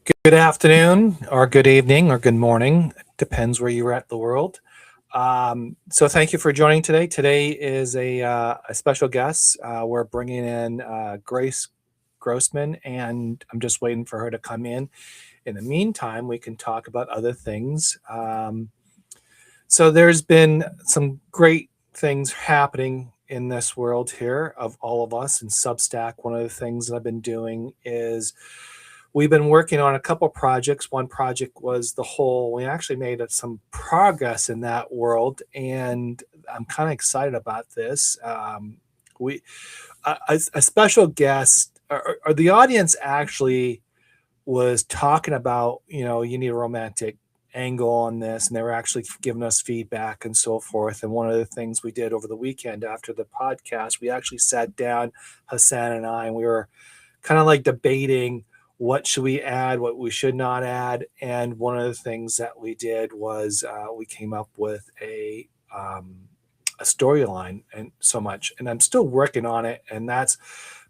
Good afternoon, or good evening, or good morning. Depends where you're at in the world. So thank you for joining today. Today is a special guest. We're bringing in Grace Grossman, and I'm just waiting for her to come in. In the meantime, we can talk about other things. So there's been some great things happening in this world here of all of us in Substack. One of the things that I've been doing is we've been working on a couple projects. One project was the whole. We actually made some progress in that world, and I'm kind of excited about this. We a special guest, or the audience actually was talking about, you need a romantic angle on this, and they were actually giving us feedback and so forth. And one of the things we did over the weekend after the podcast, we actually sat down, Hassan and I, and we were kind of like debating what should we add, what we should not add. And one of the things that we did was we came up with a storyline and so much, and I'm still working on it. And that's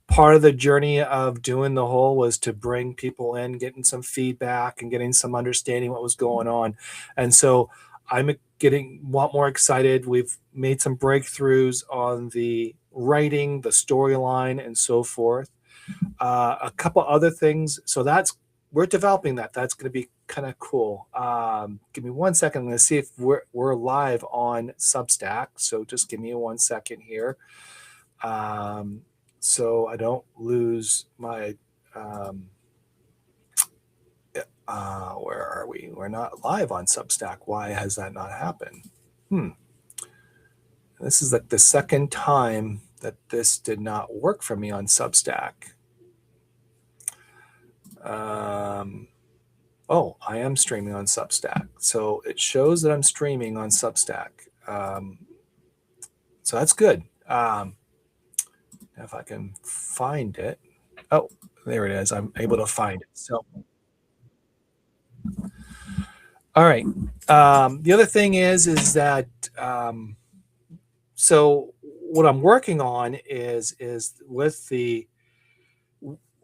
part of the journey of doing the whole, was to bring people in, getting some feedback and getting some understanding what was going on. And so I'm getting a lot more excited. We've made some breakthroughs on the writing, the storyline, and so forth. A couple other things. So we're developing that. That's going to be kind of cool. Give me 1 second. I'm going to see if we're live on Substack. So just give me 1 second here. So I don't lose my. Where are we? We're not live on Substack. Why has that not happened? This is like the second time that this did not work for me on Substack. Oh, I am streaming on Substack. So it shows that I'm streaming on Substack. So that's good. If I can find it. Oh, there it is. I'm able to find it. So, all right. The other thing is that so what I'm working on is with the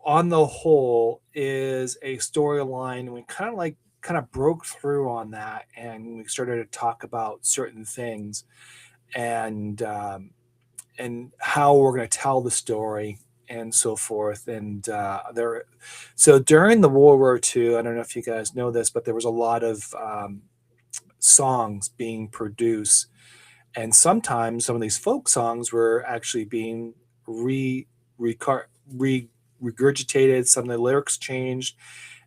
on the whole is a storyline. We kind of broke through on that, and we started to talk about certain things and how we're going to tell the story and so forth. And so during the World War II, I don't know if you guys know this, but there was a lot of songs being produced, and sometimes some of these folk songs were actually being regurgitated. Some of the lyrics changed,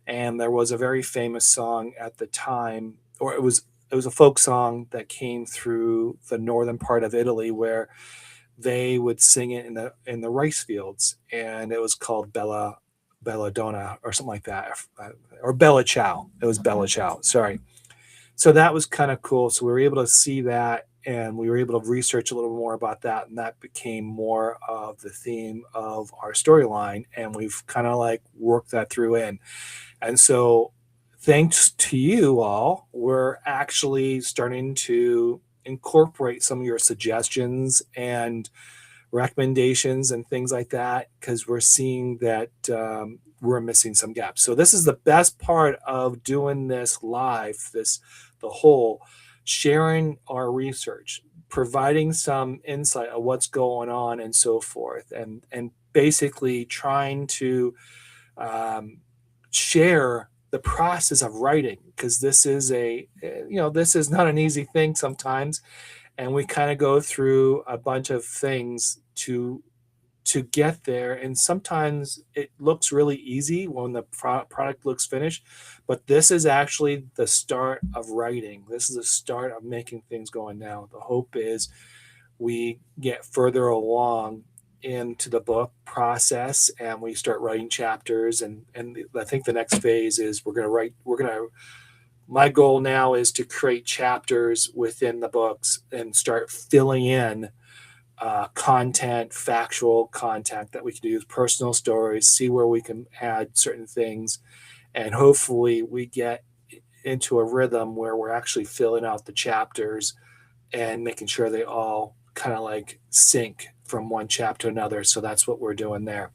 and there was a very famous song at the time, or it was a folk song that came through the northern part of Italy, where they would sing it in the rice fields, and it was called Bella Donna or something like that, or Bella Ciao. It was Bella Ciao. Sorry. So that was kind of cool. So we were able to see that, and we were able to research a little more about that, and that became more of the theme of our storyline, and we've kind of like worked that through in. And so thanks to you all, we're actually starting to incorporate some of your suggestions and recommendations and things like that, because we're seeing that we're missing some gaps. So this is the best part of doing this live, the whole sharing our research, providing some insight of what's going on and so forth, and basically trying to share the process of writing, because this is this is not an easy thing sometimes, and we kind of go through a bunch of things to get there, and sometimes it looks really easy when the product looks finished, but this is actually the start of writing. This is the start of making things going. Now the hope is we get further along into the book process, and we start writing chapters, and I think the next phase is my goal now is to create chapters within the books and start filling in content, factual content that we can use, personal stories, see where we can add certain things, and hopefully we get into a rhythm where we're actually filling out the chapters and making sure they all kind of like sync from one chapter to another. So that's what we're doing there.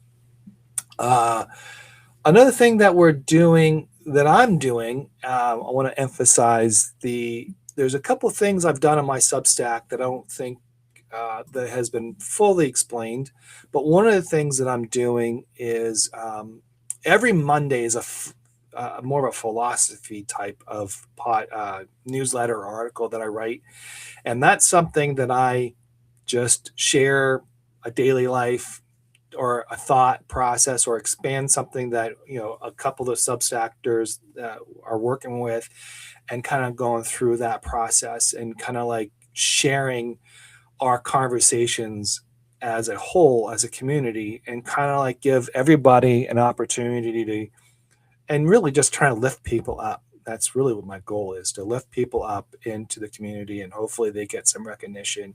Another thing that we're doing that I'm doing, I want to emphasize there's a couple of things I've done on my Substack that I don't think that has been fully explained. But one of the things that I'm doing is every Monday is more of a philosophy type of newsletter or article that I write, and that's something that I just share a daily life or a thought process or expand something that a couple of substackers are working with, and kind of going through that process and kind of like sharing our conversations as a whole, as a community, and kind of like give everybody an opportunity to, and really just trying to lift people up. That's really what my goal is, to lift people up into the community, and hopefully they get some recognition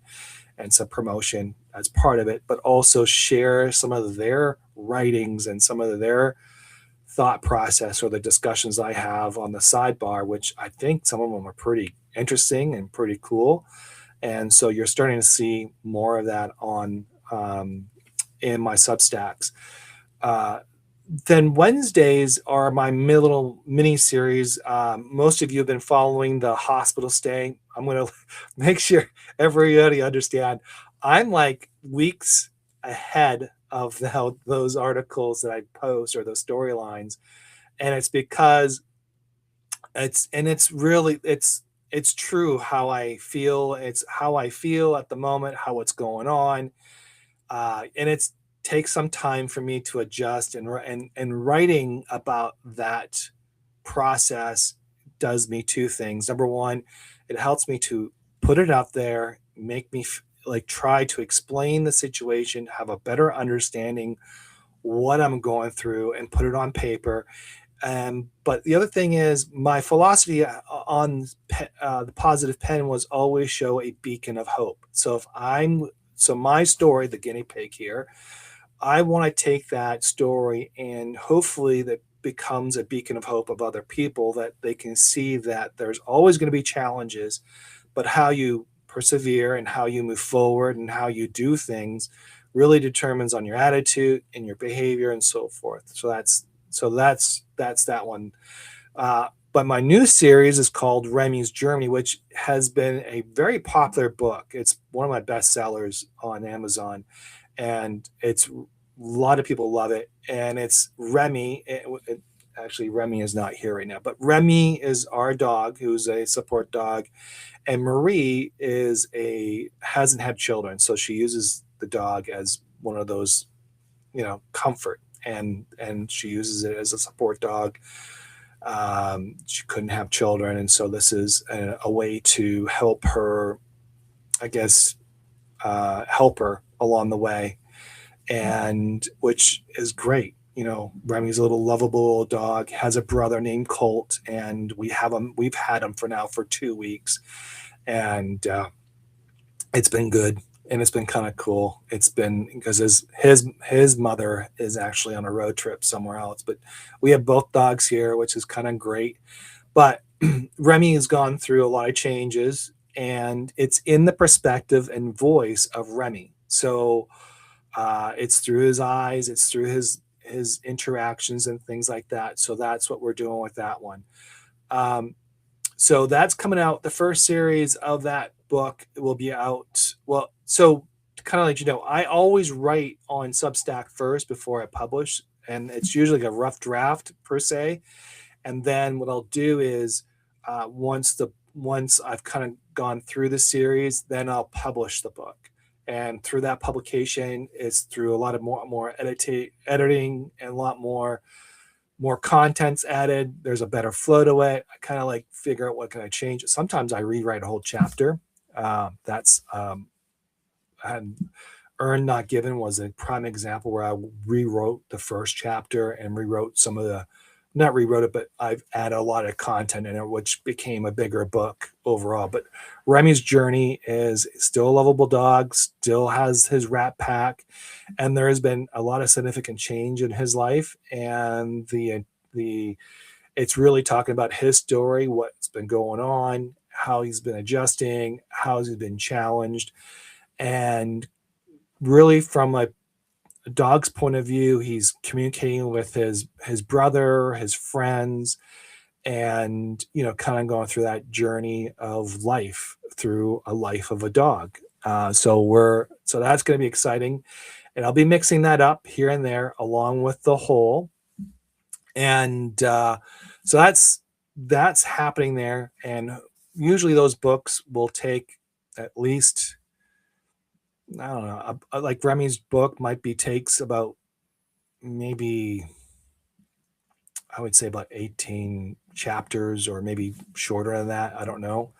and some promotion as part of it, but also share some of their writings and some of their thought process or the discussions I have on the sidebar, which I think some of them are pretty interesting and pretty cool. And so you're starting to see more of that on in my Substacks. Then Wednesdays are my little mini series. Most of you have been following the hospital stay. I'm going to make sure everybody understand. I'm like weeks ahead of those articles that I post or those storylines, and it's because it's true how I feel. It's how I feel at the moment, how it's going on, and it's takes some time for me to adjust, and writing about that process does me two things. Number one, it helps me to put it out there, make me like try to explain the situation, have a better understanding what I'm going through, and put it on paper. But the other thing is, my philosophy on the positive pen was always show a beacon of hope. So my story, the guinea pig here, I want to take that story, and hopefully that becomes a beacon of hope of other people, that they can see that there's always going to be challenges, but how you persevere and how you move forward and how you do things really determines on your attitude and your behavior and so forth. So that's that one. But my new series is called Remy's Germany, which has been a very popular book. It's one of my best sellers on Amazon, and a lot of people love it. And it's Remy. Actually, Remy is not here right now, but Remy is our dog, who's a support dog, and Marie hasn't had children, so she uses the dog as one of those, comfort, and she uses it as a support dog. She couldn't have children, and so this is a way to help her, I guess, help her along the way, and which is great. Remy's a little lovable dog, has a brother named Colt, and we've had him for 2 weeks, and it's been good, and it's been kind of cool. It's been because his mother is actually on a road trip somewhere else, but we have both dogs here, which is kind of great. But Remy has gone through a lot of changes, and it's in the perspective and voice of Remy. So it's through his eyes, it's through his interactions and things like that. So that's what we're doing with that one. So that's coming out. The first series of that book will be out. Well, so to kind of let you know, I always write on Substack first before I publish, and it's usually like a rough draft per se. And then what I'll do is once I've kind of gone through the series, then I'll publish the book. And through that publication, it's through a lot of more editing and a lot more content's added. There's a better flow to it. I kind of like figure out what can I change. Sometimes I rewrite a whole chapter. And Earn Not Given was a prime example where I rewrote the first chapter and rewrote some of the, not rewrote it, but I've added a lot of content in it, which became a bigger book overall. But Remy's Journey is still a lovable dog, still has his rat pack, and there has been a lot of significant change in his life. And it's really talking about his story, what's been going on, how he's been adjusting, how he's been challenged, and really from a dog's point of view. He's communicating with his brother, his friends, and kind of going through that journey of life through a life of a dog. So that's going to be exciting, and I'll be mixing that up here and there along with the whole. And so that's happening there. And usually those books will take at least, I don't know, like Remy's book takes about, maybe I would say about 18 chapters, or maybe shorter than that. I don't know,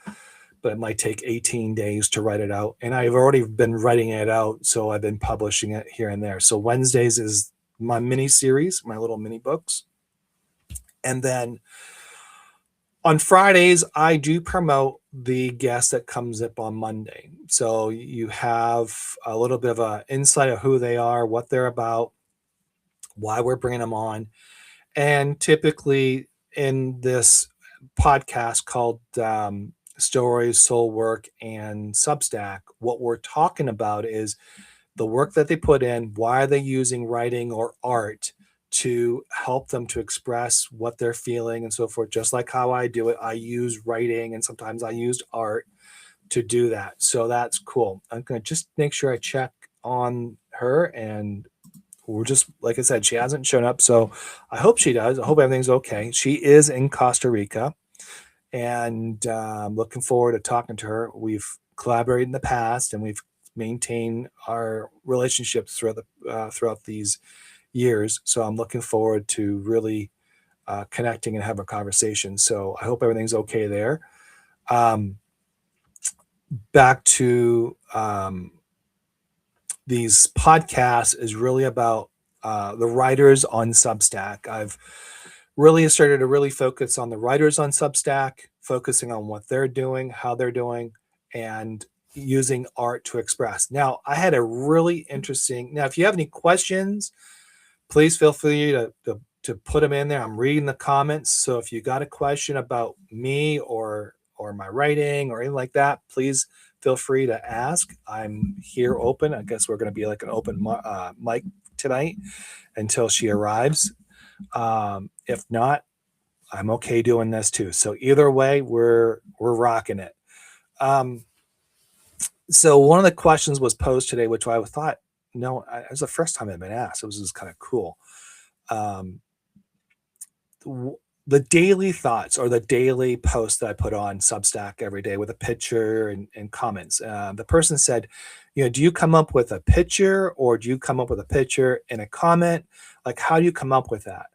but it might take 18 days to write it out. And I've already been writing it out, so I've been publishing it here and there. So Wednesdays is my mini series, my little mini books. And then on Fridays, I do promote the guest that comes up on Monday. So you have a little bit of an insight of who they are, what they're about, why we're bringing them on. And typically in this podcast called Stories, Soul Work, and Substack, what we're talking about is the work that they put in. Why are they using writing or art to help them to express what they're feeling and so forth? Just like how I do it, I use writing, and sometimes I used art to do that. So that's cool. I'm going to just make sure I check on her, and we're just, like I said, she hasn't shown up, so I hope she does. I hope everything's okay. She is in Costa Rica, and I'm looking forward to talking to her. We've collaborated in the past, and we've maintained our relationships throughout these years. So I'm looking forward to really connecting and having a conversation. So I hope everything's okay there. Back to these podcasts is really about the writers on Substack. I've really started to really focus on the writers on Substack, focusing on what they're doing, how they're doing, and using art to express. Now, I had a really interesting. Now, if you have any questions, please feel free to put them in there. I'm reading the comments. So if you got a question about me or my writing or anything like that, please feel free to ask. I'm here open. I guess we're going to be like an open mic tonight until she arrives. If not, I'm okay doing this too. So either way, we're rocking it. So one of the questions was posed today, which I thought, it was the first time I've been asked. It was just kind of cool. The daily thoughts, or the daily post that I put on Substack every day with a picture and comments. The person said, do you come up with a picture, or do you come up with a picture and a comment? Like, how do you come up with that?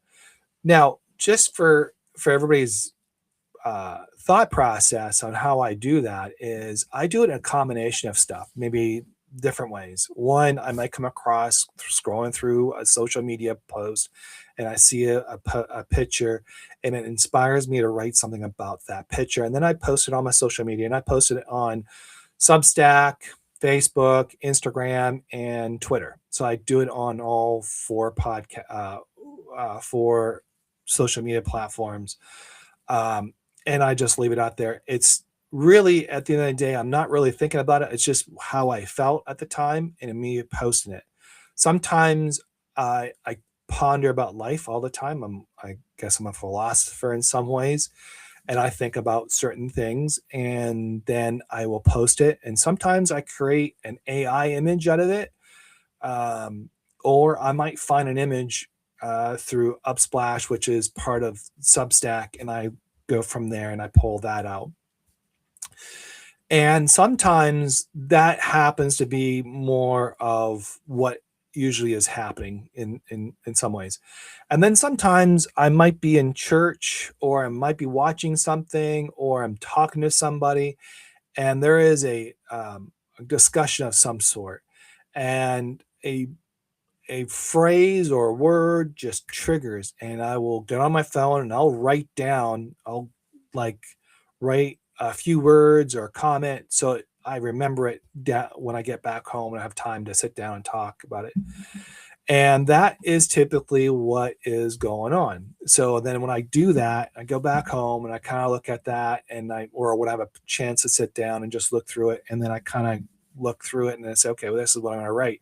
Now, just for everybody's thought process on how I do that is I do it in a combination of stuff, maybe different ways. One, I might come across scrolling through a social media post, and I see a picture, and it inspires me to write something about that picture. And then I post it on my social media, and I posted it on Substack, Facebook, Instagram, and Twitter. So I do it on all four social media platforms. And I just leave it out there. It's really, at the end of the day, I'm not really thinking about it. It's just how I felt at the time and me posting it. Sometimes I ponder about life all the time. I guess I'm a philosopher in some ways, and I think about certain things, and then I will post it. And sometimes I create an AI image out of it, or I might find an image through Upsplash, which is part of Substack, and I go from there and I pull that out. And sometimes that happens to be more of what usually is happening in some ways. And then sometimes I might be in church, or I might be watching something, or I'm talking to somebody, and there is a discussion of some sort, and a phrase or a word just triggers, and I will get on my phone and I'll write a few words or comment, so I remember it when I get back home and I have time to sit down and talk about it. And that is typically what is going on. So then when I do that, I go back home and I kind of look at that, or when I have a chance to sit down and just look through it, and then I kind of look through it and then say, okay, well, this is what I'm going to write.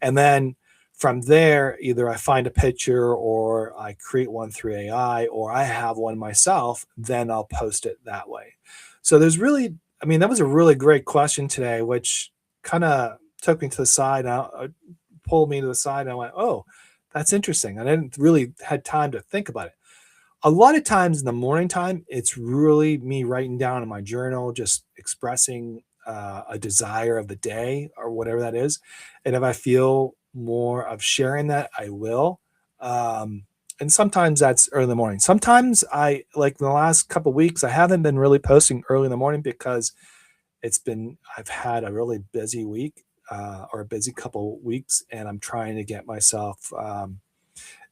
And then from there, either I find a picture or I create one through AI or I have one myself, then I'll post it that way. So there's really, I mean, that was a really great question today, which kind of took me to the side, pulled me to the side, and I went, oh, that's interesting. I didn't really had time to think about it. A lot of times in the morning time, it's really me writing down in my journal, just expressing a desire of the day or whatever that is. And if I feel more of sharing that, I will. Um, and sometimes that's early in the morning. Sometimes I, like in the last couple of weeks, I haven't been really posting early in the morning because I've had a really busy week or a busy couple weeks, and I'm trying to get myself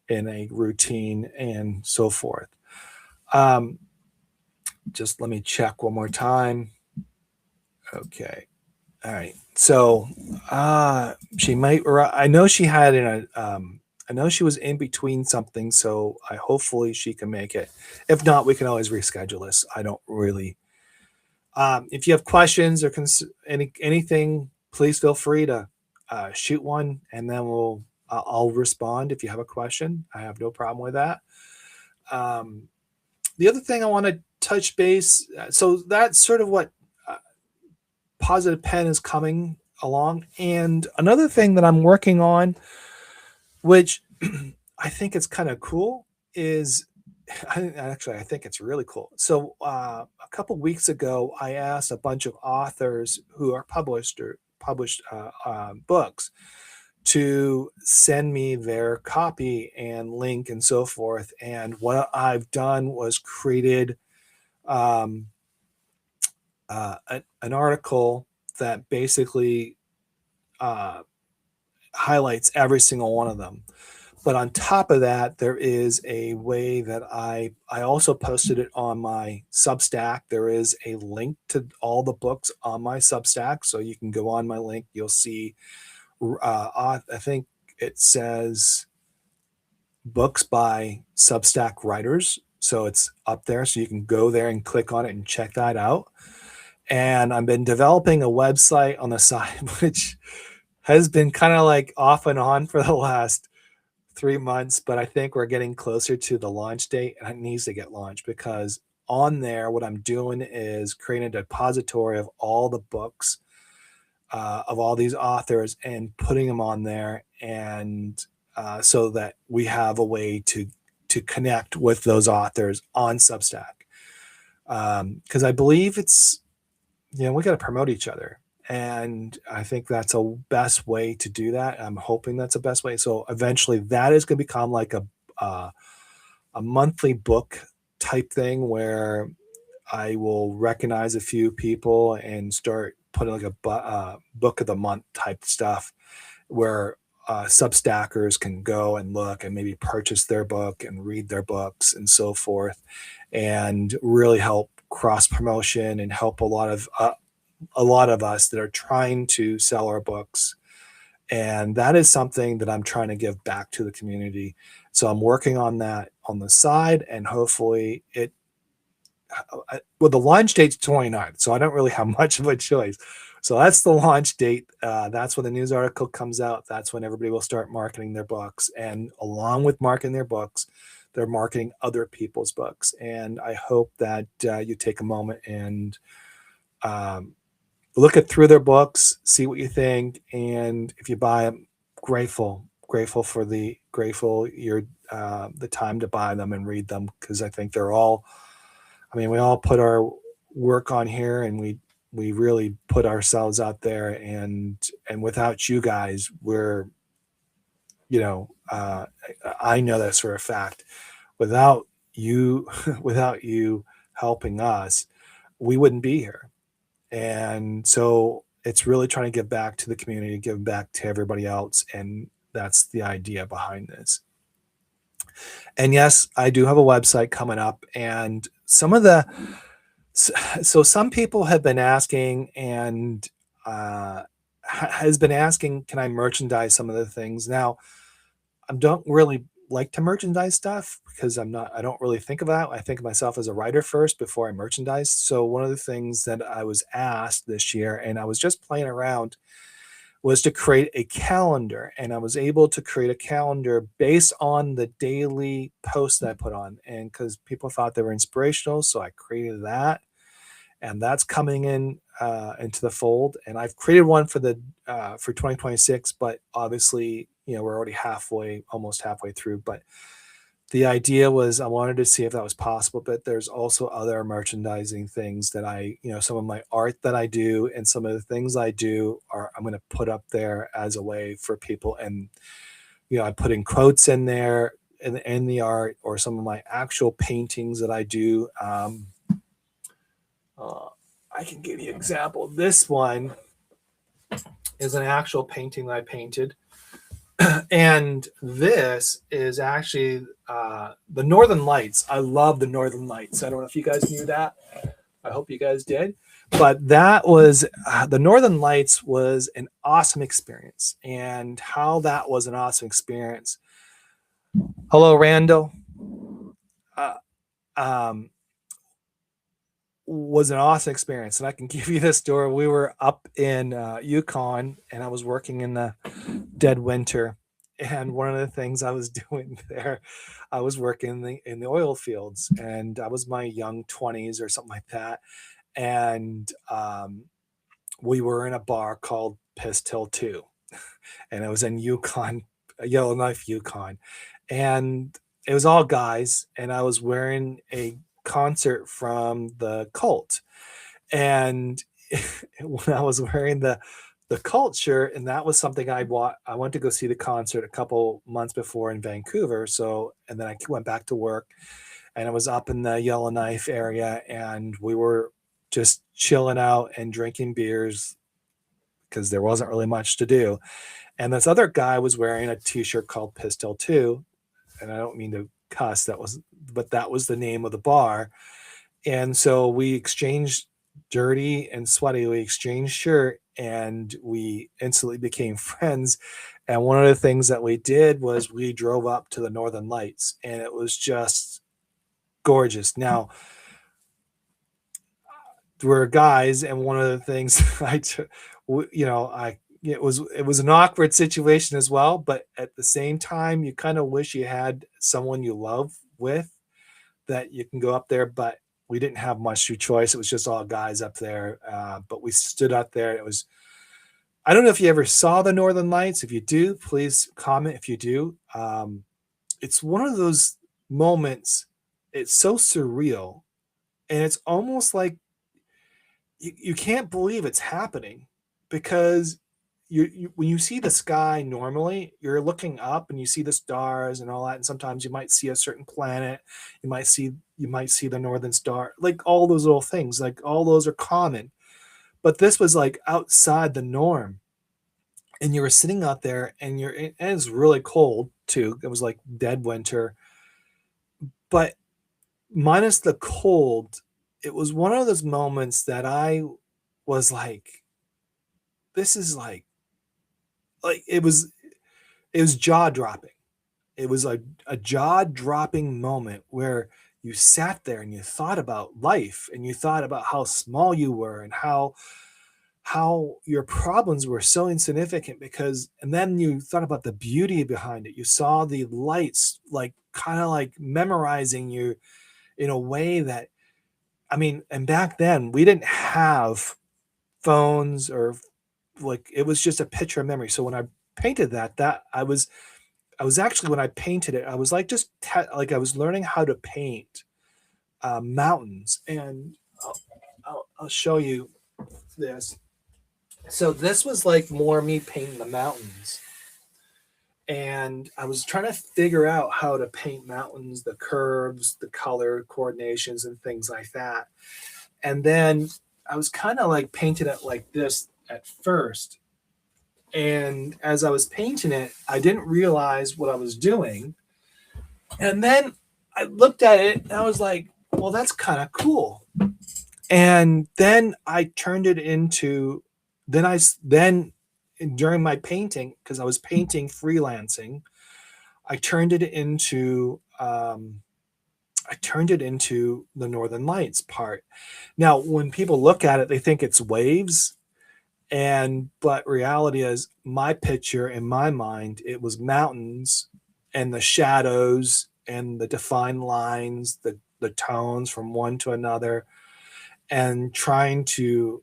in a routine and so forth. Um, just let me check one more time. Okay. All right. So she might, I know she had I know she was in between something. So hopefully she can make it. If not, we can always reschedule this. I don't really, if you have questions or anything, please feel free to shoot one and then I'll respond if you have a question. I have no problem with that. The other thing I want to touch base, so that's sort of what Positive Pen is coming along. And another thing that I'm working on, which I think it's kind of cool, is I think it's really cool. So a couple weeks ago, I asked a bunch of authors who are published books to send me their copy and link and so forth. And what I've done was created um, an article that basically uh, highlights every single one of them. But on top of that, there is a way that I also posted it on my Substack. There is a link to all the books on my Substack, so you can go on my link. You'll see, I think it says books by Substack writers, so it's up there. So you can go there and click on it and check that out. And I've been developing a website on the side, which has been kind of like off and on for the last 3 months, but I think we're getting closer to the launch date and it needs to get launched because on there, what I'm doing is creating a depository of all the books of all these authors and putting them on there, and so that we have a way to connect with those authors on Substack. Because I believe it's, we got to promote each other. And I think that's a best way to do that. I'm hoping that's the best way. So eventually that is going to become like a monthly book type thing where I will recognize a few people and start putting like a book of the month type stuff where Substackers can go and look and maybe purchase their book and read their books and so forth, and really help cross promotion and help a lot of us that are trying to sell our books. And that is something that I'm trying to give back to the community. So I'm working on that on the side, and hopefully well, the launch date's 29th, so I don't really have much of a choice. So that's the launch date. That's when the news article comes out. That's when everybody will start marketing their books. And along with marketing their books, they're marketing other people's books. And I hope that you take a moment and look through their books, see what you think, and if you buy them, grateful you're the time to buy them and read them, because I think they're all. I mean, we all put our work on here, and we really put ourselves out there, and without you guys, we're, I know that for a fact. Without you, without you helping us, we wouldn't be here. And so it's really trying to give back to the community, give back to everybody else. And that's the idea behind this. And yes, I do have a website coming up, and some people have been asking and has been asking, can I merchandise some of the things? Now, I don't really like to merchandise stuff because I don't really think of that. I think of myself as a writer first before I merchandise. So one of the things that I was asked this year, and I was just playing around was to create a calendar. And I was able to create a calendar based on the daily posts that I put on. And because people thought they were inspirational, so I created that. And that's coming in into the fold. And I've created one for the for 2026, but obviously, we're already almost halfway through. But the idea was I wanted to see if that was possible. But there's also other merchandising things that some of my art that I do and some of the things I do I'm going to put up there as a way for people. And I put in quotes in there in the art, or some of my actual paintings that I do. I can give you an example. This one is an actual painting that I painted. And this is actually the Northern Lights. I love the Northern Lights. I don't know if you guys knew that. I hope you guys did. But that was the Northern Lights was an awesome experience. And how that was an awesome experience. Hello, Randall. Was an awesome experience. And I can give you this story. We were up in Yukon, and I was working in the dead winter. And one of the things I was doing there, I was working in the oil fields, and I was my young 20s or something like that. And we were in a bar called Pistil 2, and it was in Yukon, Yellowknife, Yukon. And it was all guys, and I was wearing a concert from the Cult. And when I was wearing the Cult shirt, and that was something I went to go see the concert a couple months before in Vancouver. So, and then I went back to work, and I was up in the Yellowknife area, and we were just chilling out and drinking beers because there wasn't really much to do. And this other guy was wearing a t-shirt called Pistil 2. And I don't mean to cuss, but that was the name of the bar. And so we exchanged dirty and sweaty. We exchanged shirt, and we instantly became friends. And one of the things that we did was we drove up to the Northern Lights, and it was just gorgeous. Now, we're guys, and one of the things it was an awkward situation as well, but at the same time, you kind of wish you had someone you love with that you can go up there, but we didn't have much choice. It was just all guys up there, but we stood up there. I don't know if you ever saw the Northern Lights. If you do, please comment if you do. It's one of those moments. It's so surreal, and it's almost like you can't believe it's happening, because when you see the sky normally, you're looking up and you see the stars and all that, and sometimes you might see a certain planet, you might see the northern star, like all those little things, like all those are common. But this was like outside the norm, and you were sitting out there, and it's really cold too. It was like dead winter, but minus the cold, it was one of those moments that I was like, this is like it was jaw dropping. It was a jaw dropping moment where you sat there and you thought about life, and you thought about how small you were, and how your problems were so insignificant, and then you thought about the beauty behind it. You saw the lights, like kind of like memorizing you in a way that, and back then we didn't have phones, or like, it was just a picture of memory. So when I painted that I was actually, when I painted it, I was like, like I was learning how to paint mountains. And I'll show you this. So this was like more me painting the mountains, and I was trying to figure out how to paint mountains, the curves, the color coordinations, and things like that. And then I was kind of like painting it like this at first. And as I was painting it, I didn't realize what I was doing. And then I looked at it and I was like, well, that's kind of cool. And then I turned it into, then during my painting, because I was painting freelancing, I turned it into the Northern Lights part. Now, when people look at it, they think it's waves. But reality is, my picture in my mind, it was mountains and the shadows and the defined lines, the tones from one to another, and trying to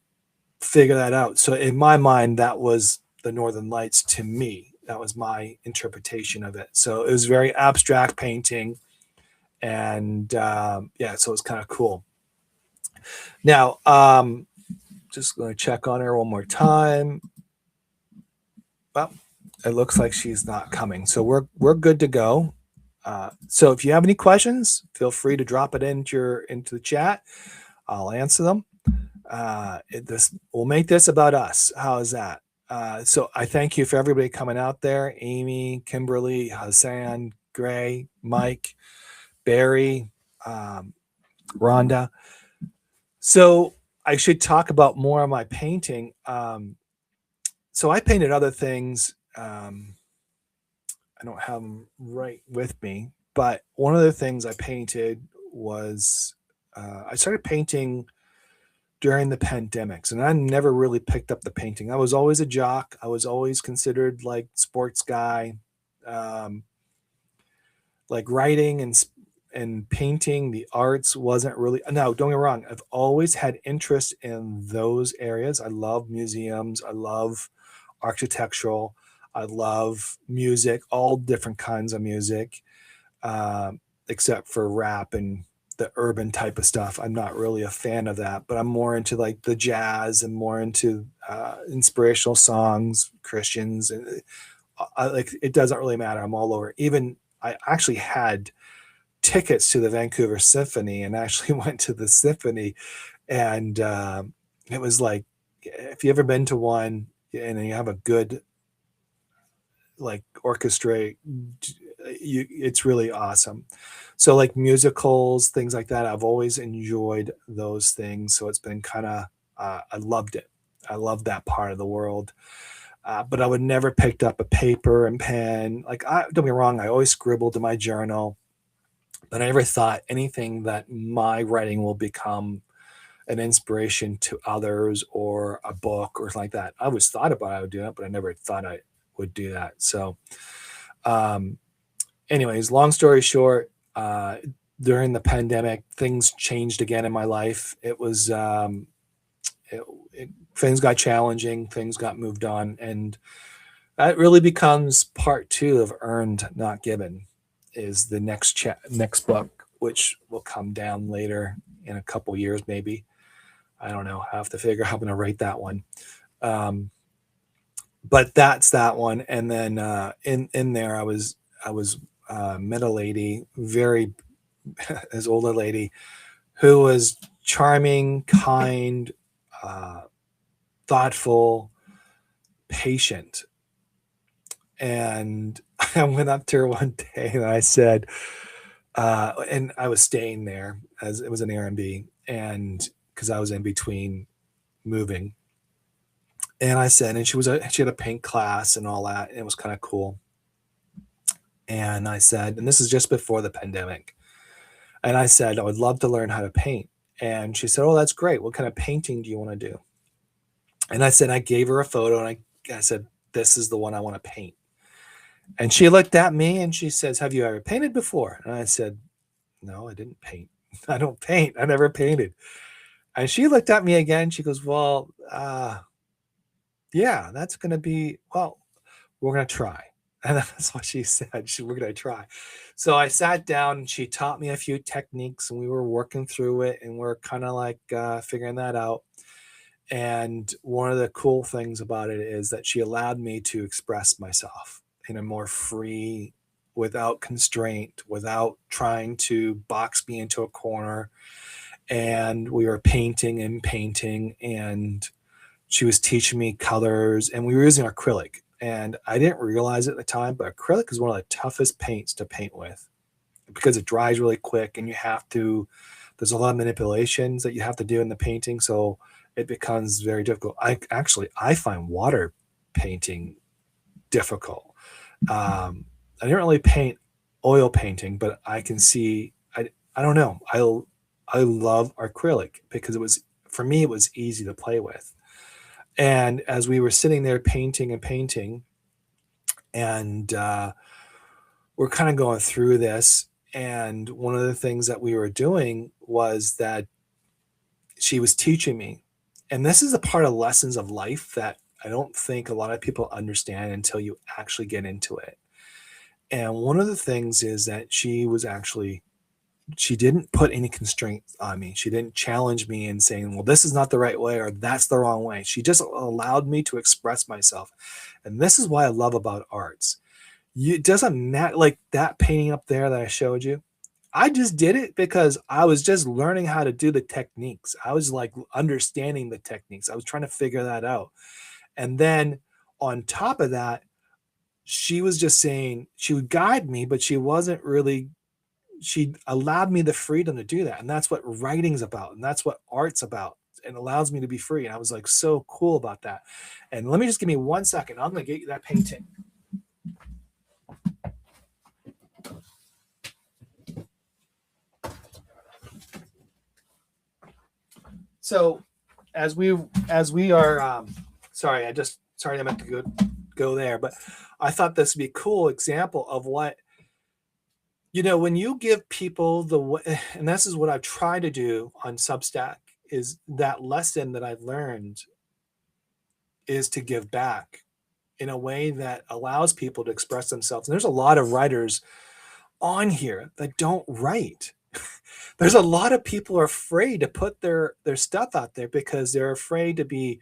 figure that out. So in my mind, that was the Northern Lights to me. That was my interpretation of it. So it was very abstract painting, and yeah, so it's kind of cool. Now, just going to check on her one more time. Well, it looks like she's not coming, so we're good to go. So if you have any questions, feel free to drop it into the chat. I'll answer them. We'll make this about us. How is that? So I thank you for everybody coming out there. Amy, Kimberly, Hassan, Gray, Mike, Barry, Rhonda. So I should talk about more of my painting. So I painted other things. I don't have them right with me, but one of the things I painted was I started painting during the pandemics, and I never really picked up the painting. I was always a jock. I was always considered like sports guy, um, like writing and painting. The arts wasn't really. No, don't get me wrong. I've always had interest in those areas. I love museums. I love architectural. I love music, all different kinds of music, except for rap and the urban type of stuff. I'm not really a fan of that, but I'm more into like the jazz and more into inspirational songs, Christians, and like it doesn't really matter. I'm all over. Even I actually had tickets to the Vancouver Symphony and actually went to the symphony, and it was like, if you ever been to one and you have a good like orchestra, it's really awesome. So like musicals, things like that, I've always enjoyed those things. So it's been kind of I loved it. I love that part of the world. But I would never picked up a paper and pen. Like, don't get me wrong, I always scribbled in my journal, but I never thought anything that my writing will become an inspiration to others or a book or something like that. I always thought about I would do that, but I never thought I would do that. So, anyways, long story short, during the pandemic, things changed again in my life. It was things got challenging, things got moved on, and that really becomes part two of Earned Not Given. Is the next book, which will come down later in a couple years, maybe. I don't know. I have to figure out how I'm going to write that one. But that's that one. And then in there, I was met a lady, very as old a lady, who was charming, kind, thoughtful, patient. And I went up to her one day and I said, and I was staying there as it was an Airbnb, and because I was in between moving. And I said, and she had a paint class and all that, and it was kind of cool. And I said, and this is just before the pandemic. And I said, I would love to learn how to paint. And she said, oh, that's great. What kind of painting do you want to do? And I said, I gave her a photo and I said, this is the one I want to paint. And she looked at me and she says, have you ever painted before? And I said, no, I didn't paint. I don't paint. I never painted. And she looked at me again. She goes, well, yeah, that's going to be, well, we're going to try. And that's what she said. We're going to try. So I sat down and she taught me a few techniques and we were working through it and we're kind of like figuring that out. And one of the cool things about it is that she allowed me to express myself in a more free, without constraint, without trying to box me into a corner. And we were painting and she was teaching me colors and we were using acrylic. And I didn't realize it at the time, but acrylic is one of the toughest paints to paint with because it dries really quick and there's a lot of manipulations that you have to do in the painting. So it becomes very difficult. I find water painting difficult. I didn't really paint oil painting, but I can see, I don't know. I love acrylic because for me, it was easy to play with. And as we were sitting there painting and painting, and we're kind of going through this, and one of the things that we were doing was that she was teaching me, and this is a part of lessons of life that I don't think a lot of people understand until you actually get into it. And one of the things is that she didn't put any constraints on me. She didn't challenge me in saying, well, this is not the right way or that's the wrong way. She just allowed me to express myself. And this is what I love about arts. It doesn't matter, like that painting up there that I showed you. I just did it because I was just learning how to do the techniques. I was like understanding the techniques. I was trying to figure that out. And then on top of that, she was just saying she would guide me, but she allowed me the freedom to do that. And that's what writing's about. And that's what art's about. And allows me to be free. And I was like so cool about that. And let me just give me 1 second. I'm going to get you that painting. So as we are, sorry, I meant to go there, but I thought this would be a cool example of what, when you give people and this is what I've tried to do on Substack, is that lesson that I've learned is to give back in a way that allows people to express themselves. And there's a lot of writers on here that don't write. There's a lot of people are afraid to put their stuff out there because they're afraid to be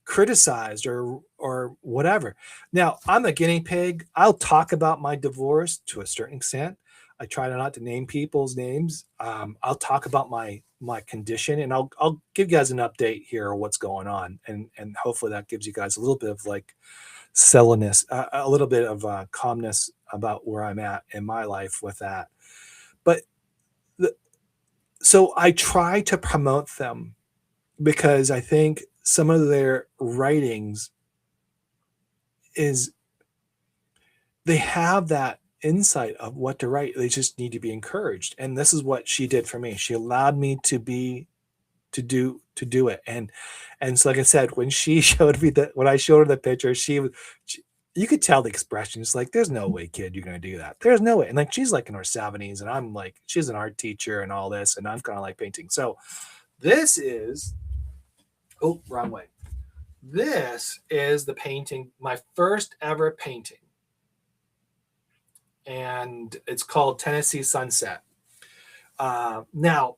criticized or whatever. Now, I'm a guinea pig. I'll talk about my divorce to a certain extent. I try not to name people's names. I'll talk about my condition, and I'll give you guys an update here of what's going on, and hopefully that gives you guys a little bit of like sullenness, a little bit of calmness about where I'm at in my life with that. But so I try to promote them because I think some of their writings is they have that insight of what to write. They just need to be encouraged. And this is what she did for me. She allowed me to do it. And so, like I said, when she showed me when I showed her the picture, you could tell the expression. It's like, there's no way, kid, you're going to do that. There's no way. And like, she's like in her 70s and I'm like, she's an art teacher and all this. And I'm kind of like painting. So this is, oh, wrong way. This is the painting, my first ever painting. And it's called Tennessee Sunset. Now,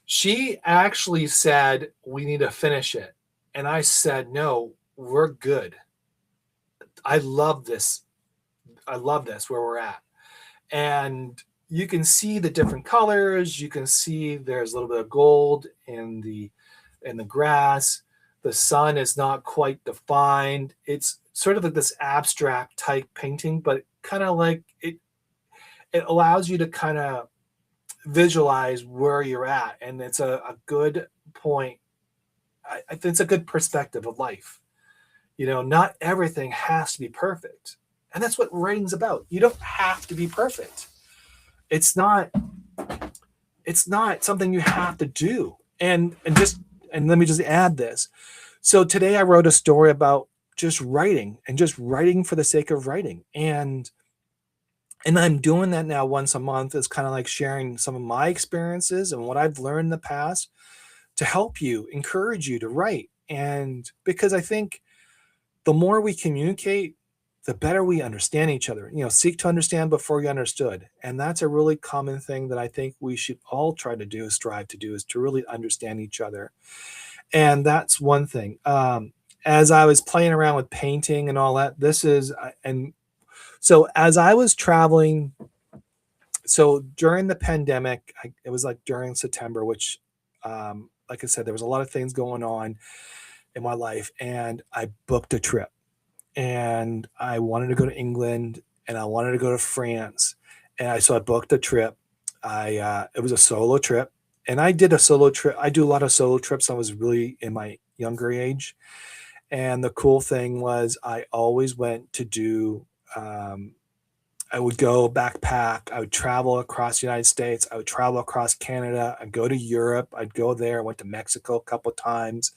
she actually said, we need to finish it. And I said, no, we're good. I love this where we're at. And you can see the different colors. You can see there's a little bit of gold in the grass. The sun is not quite defined. It's sort of like this abstract type painting, but kind of like it allows you to kind of visualize where you're at. And it's a good point. I think it's a good perspective of life. Not everything has to be perfect. And that's what writing's about. You don't have to be perfect. It's not something you have to do. And let me just add this. So today I wrote a story about just writing and just writing for the sake of writing. And I'm doing that now once a month, is kind of like sharing some of my experiences and what I've learned in the past to help you, encourage you to write. And because I think the more we communicate, the better we understand each other. Seek to understand before you understood. And that's a really common thing that I think we should all try to do, strive to do, is to really understand each other. And that's one thing. As I was playing around with painting and all that, so as I was traveling, so during the pandemic, it was like during September, which, like I said, there was a lot of things going on in my life, and I booked a trip. And I wanted to go to England, and I wanted to go to France, so I booked a trip. It was a solo trip, and I did a solo trip. I do a lot of solo trips. I was really in my younger age, and the cool thing was I always went to do. I would go backpack. I would travel across the United States. I would travel across Canada. I'd go to Europe. I'd go there. I went to Mexico a couple of times.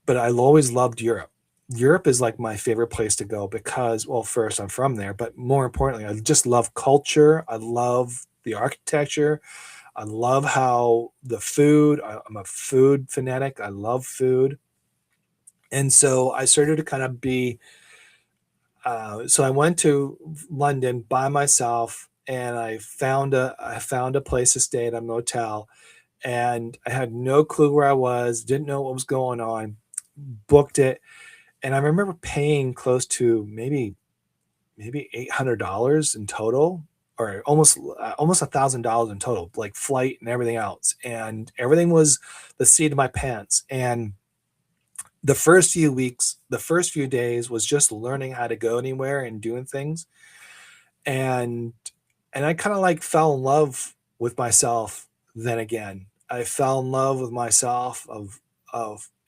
but I always loved Europe. Europe is like my favorite place to go because, well, first I'm from there, but more importantly, I just love culture. I love the architecture. I love how the food, I'm a food fanatic. I love food. And so I started to kind of be, so I went to London by myself and I found a place to stay at a motel, and I had no clue where I was, didn't know what was going on, booked it. And I remember paying close to maybe $800 in total, or almost $1,000 in total, like flight and everything else. And everything was the seat of my pants. And the first few weeks, the first few days was just learning how to go anywhere and doing things. And I kind of like fell in love with myself then again. I fell in love with myself of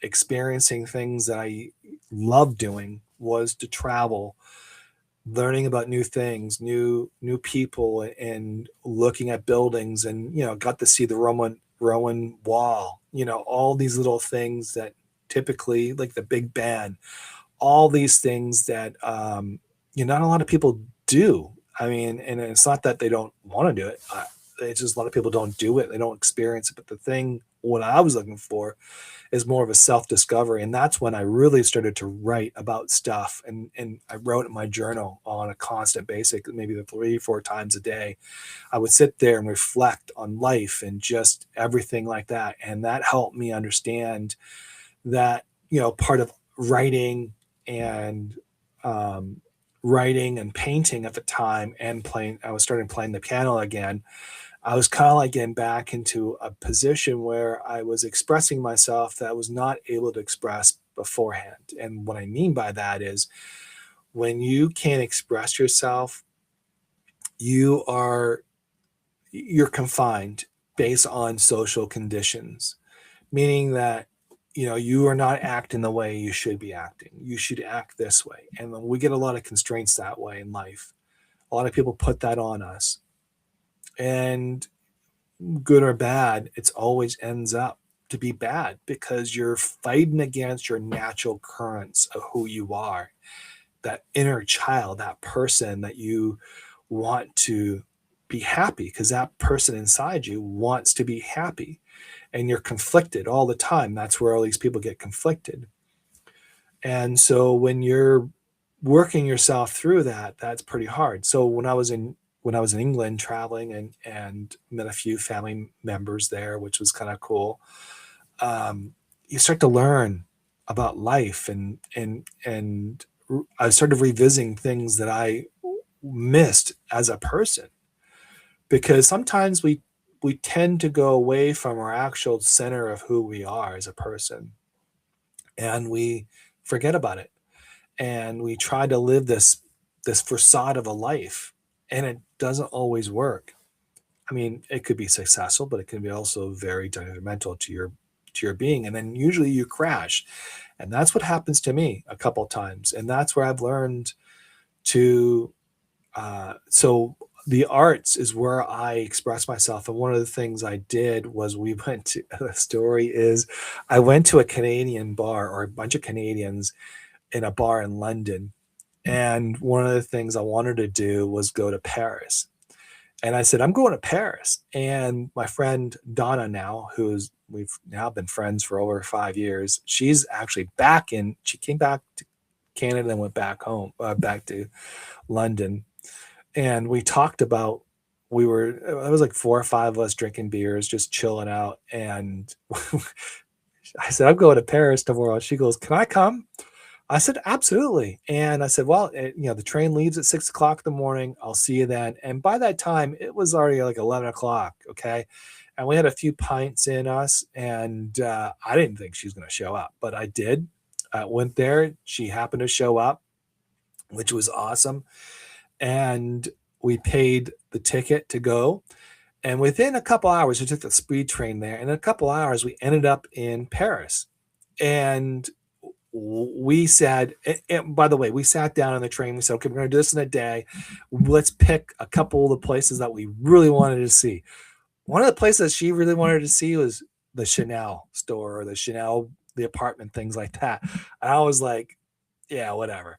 experiencing things that I love doing, was to travel, learning about new things, new people, and looking at buildings, and got to see the Roman wall, all these little things that typically, like the Big Ben, all these things that not a lot of people do. I mean, and it's not that they don't want to do it. It's just a lot of people don't do it. They don't experience it. But the thing, what I was looking for is more of a self-discovery. And that's when I really started to write about stuff. And I wrote in my journal on a constant basis, maybe 3, 4 times a day. I would sit there and reflect on life and just everything like that. And that helped me understand that, part of writing and writing and painting at the time, and I was starting playing the piano again. I was kind of like getting back into a position where I was expressing myself that I was not able to express beforehand. And what I mean by that is, when you can't express yourself, you're confined based on social conditions, meaning that you are not acting the way you should be acting. You should act this way. And we get a lot of constraints that way in life. A lot of people put that on us. And good or bad, it's always ends up to be bad, because you're fighting against your natural currents of who you are, that inner child, that person that you want to be happy, because that person inside you wants to be happy, and you're conflicted all the time. That's where all these people get conflicted. And so when you're working yourself through that, that's pretty hard. So when I was in England traveling, and met a few family members there, which was kind of cool. You start to learn about life, and I started revisiting things that I missed as a person, because sometimes we tend to go away from our actual center of who we are as a person, and we forget about it, and we try to live this facade of a life, and it doesn't always work. I mean, it could be successful, but it can be also very detrimental to your being, and then usually you crash. And that's what happens to me a couple of times, and that's where I've learned to so the arts is where I express myself. And one of the things I did was, we went to the story is, I went to a Canadian bar, or a bunch of Canadians in a bar in London. And one of the things I wanted to do was go to Paris. And I said, I'm going to Paris. And my friend Donna, now, we've now been friends for over 5 years, she's actually she came back to Canada and went back home, back to London. And we talked about, it was like 4 or 5 of us drinking beers, just chilling out. And I said, I'm going to Paris tomorrow. She goes, can I come? I said, absolutely. And I said, well, the train leaves at 6 o'clock in the morning. I'll see you then. And by that time, it was already like 11 o'clock. Okay. And we had a few pints in us, and I didn't think she was going to show up, but I did. I went there. She happened to show up, which was awesome. And we paid the ticket to go. And within a couple hours, we took the speed train there. And in a couple hours, we ended up in Paris. And we said, and by the way, we sat down on the train. We said, okay, we're going to do this in a day. Let's pick a couple of the places that we really wanted to see. One of the places she really wanted to see was the Chanel store, or the Chanel the apartment, things like that. And I was like, yeah, whatever.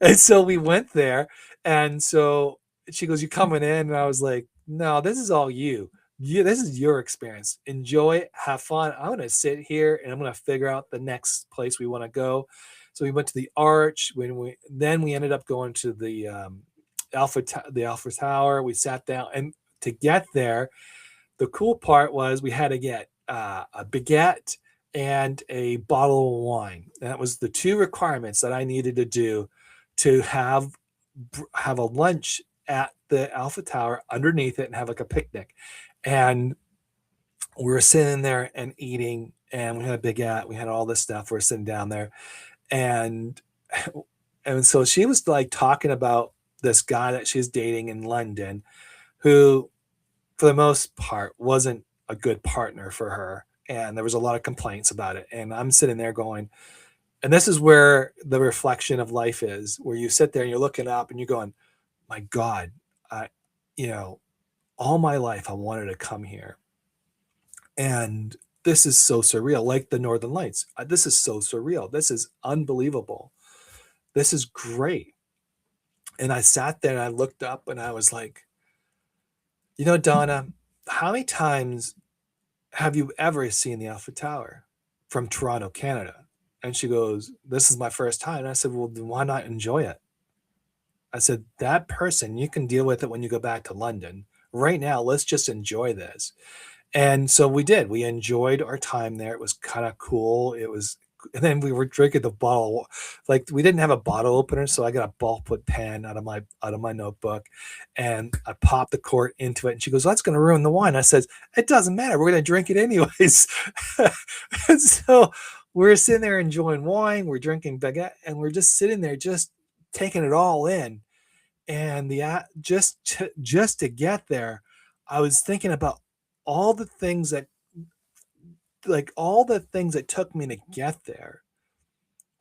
And so we went there. And so she goes, you coming in? And I was like, no, this is all you. This is your experience. Enjoy it. Have fun. I'm going to sit here and I'm going to figure out the next place we want to go. So we went to the Arch. Then we ended up going to the Alpha Tower. We sat down, and to get there, the cool part was we had to get a baguette and a bottle of wine. That was the two requirements that I needed to do to have a lunch at the Alpha Tower underneath it and have like a picnic. And we were sitting there and eating, and we had a baguette. We had all this stuff. We were sitting down there, and so she was like talking about this guy that she's dating in London, who, for the most part, wasn't a good partner for her. And there was a lot of complaints about it. And I'm sitting there going, and this is where the reflection of life is, where you sit there and you're looking up and you're going, my God, you know, all my life I wanted to come here. And this is so surreal, like the Northern Lights. This is so surreal. This is unbelievable. This is great. And I sat there and I looked up and I was like, Donna, how many times have you ever seen the Alpha Tower from Toronto, Canada? And she goes, this is my first time. And I said, well, then why not enjoy it? I said, that person, you can deal with it when you go back to London. Right now, let's just enjoy this. And so we did. We enjoyed our time there. It was kind of cool. And then we were drinking the bottle. Like, we didn't have a bottle opener, so I got a ballpoint pen out of my notebook, and I popped the cork into it. And she goes, "That's going to ruin the wine." I says, "It doesn't matter. We're going to drink it anyways." And so we're sitting there enjoying wine. We're drinking baguette, and we're just sitting there, just taking it all in. And just to get there, I was thinking about all the things that took me to get there,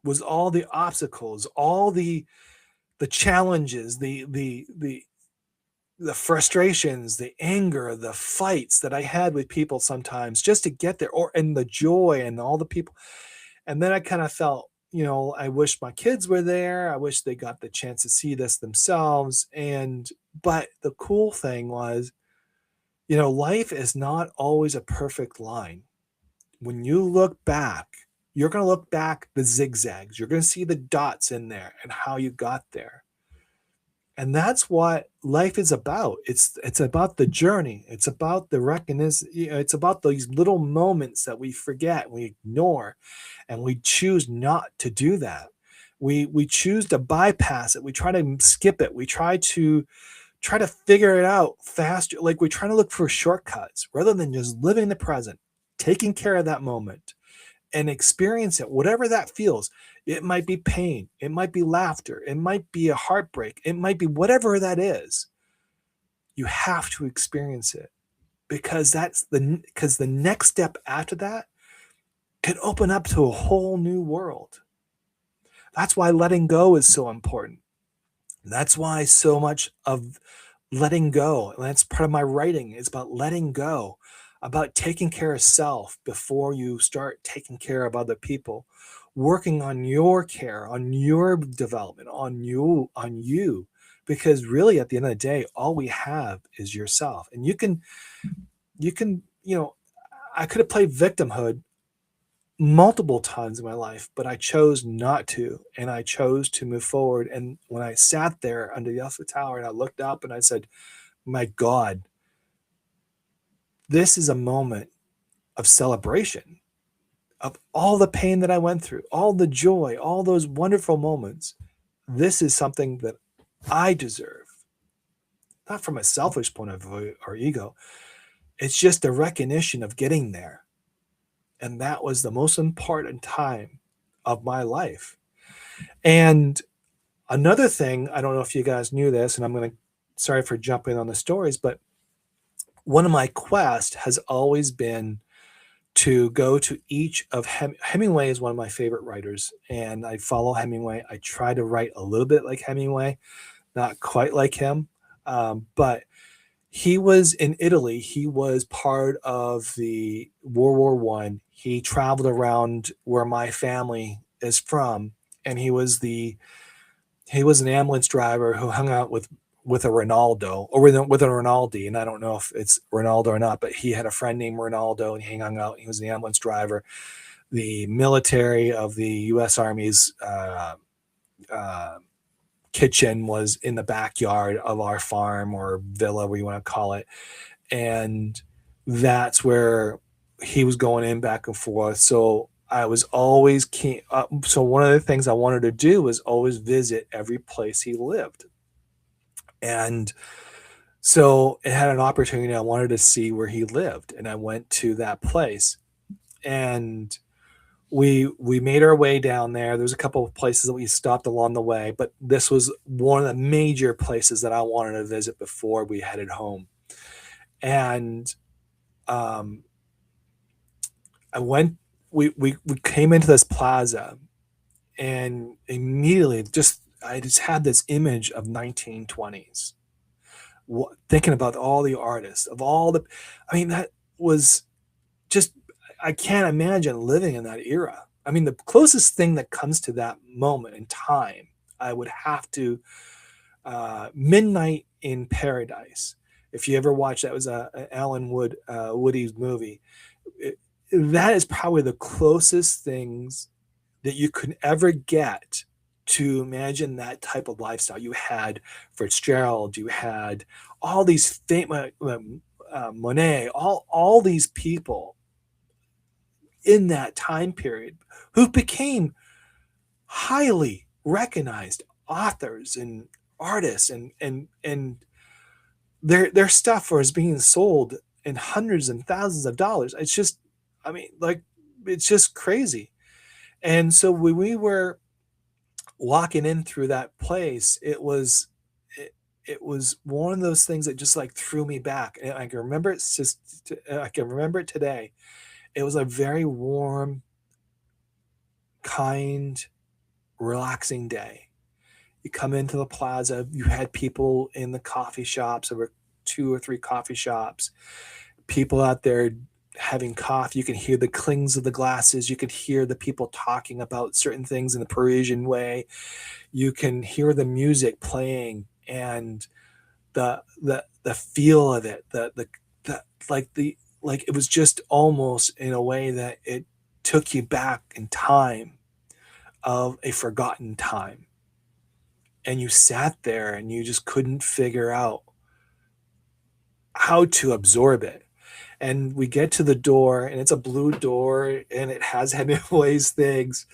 was all the obstacles, all the challenges, the frustrations, the anger, the fights that I had with people sometimes just to get there, and the joy and all the people. And then I kind of felt, I wish my kids were there. I wish they got the chance to see this themselves. But the cool thing was, life is not always a perfect line. When you look back, you're going to look back the zigzags. You're going to see the dots in there and how you got there. And that's what life is about. It's about the journey. It's about the recognition. It's about these little moments that we forget, we ignore, and we choose not to do that. We choose to bypass it. We try to skip it. We try to figure it out faster. Like, we try to look for shortcuts rather than just living the present, taking care of that moment and experience it, whatever that feels. It might be pain. It might be laughter. It might be a heartbreak. It might be whatever that is. You have to experience it, because the next step after that can open up to a whole new world. That's why letting go is so important. That's why so much of letting go, and that's part of my writing, is about letting go, about taking care of self before you start taking care of other people, working on your care, on your development, on you, because really at the end of the day, all we have is yourself. And you can, I could have played victimhood multiple times in my life, but I chose not to, and I chose to move forward. And when I sat there under the Alpha Tower and I looked up and I said, my God, this is a moment of celebration of all the pain that I went through, all the joy, all those wonderful moments. This is something that I deserve, not from a selfish point of view or ego. It's just a recognition of getting there. And that was the most important time of my life. And another thing, I don't know if you guys knew this, and sorry for jumping on the stories, but one of my quests has always been to go to each of Hemingway is one of my favorite writers, and I follow Hemingway. I try to write a little bit like Hemingway, not quite like him, but he was in Italy. He was part of the World War One. He traveled around where my family is from, and he was an ambulance driver who hung out with a Ronaldo, or with a Rinaldi, and I don't know if it's Ronaldo or not, but he had a friend named Ronaldo, and he hung out. He was an ambulance driver. The military of the U.S. Army's uh, kitchen was in the backyard of our farm or villa, where you want to call it, and that's where he was going in back and forth. So I was always keen. So one of the things I wanted to do was always visit every place he lived, and so it had an opportunity. I wanted to see where he lived, and I went to that place, and we made our way down there. There's a couple of places that we stopped along the way, but this was one of the major places that I wanted to visit before we headed home. And um, I went. We came into this plaza, and immediately I just had this image of 1920s. Thinking about all the artists of all the, I mean, that was just, I can't imagine living in that era. I mean, the closest thing that comes to that moment in time, I would have to, Midnight in Paradise. If you ever watched that, was a Alan Woody's movie. It, that is probably the closest things that you could ever get to imagine that type of lifestyle. You had Fitzgerald, you had all these famous Monet, all these people in that time period who became highly recognized authors and artists, and their stuff was being sold in hundreds and thousands of dollars. It's just, I mean, like, it's just crazy. And so when we were walking in through that place, it was one of those things that just like threw me back. And I can remember I can remember it today. It was a very warm, kind, relaxing day. You come into the plaza, you had people in the coffee shops. There were 2 or 3 coffee shops, people out there having coffee. You can hear the clings of the glasses. You could hear the people talking about certain things in the Parisian way. You can hear the music playing, and the feel of it, the like it was just almost in a way that it took you back in time, of a forgotten time. And you sat there and you just couldn't figure out how to absorb it. And we get to the door, and it's a blue door, and it has Hemingway's things.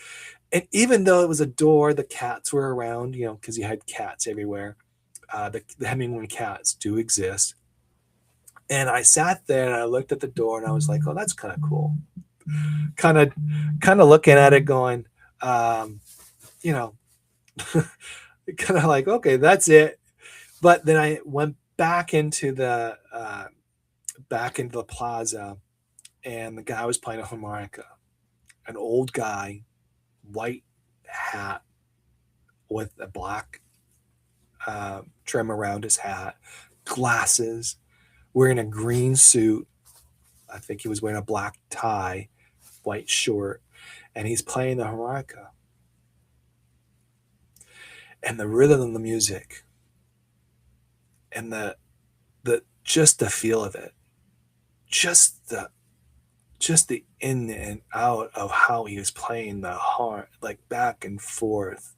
And even though it was a door, the cats were around, because you had cats everywhere. The Hemingway cats do exist. And I sat there and I looked at the door, and I was like, oh, that's kind of cool. Kind of looking at it going, you know, kind of like, okay, that's it. But then I went back into the plaza, and the guy was playing a harmonica, an old guy, white hat with a black trim around his hat, glasses, wearing a green suit. I think he was wearing a black tie, white short, and he's playing the harmonica. And the rhythm of the music, and the just the feel of it, just the in and out of how he was playing the horn, like back and forth.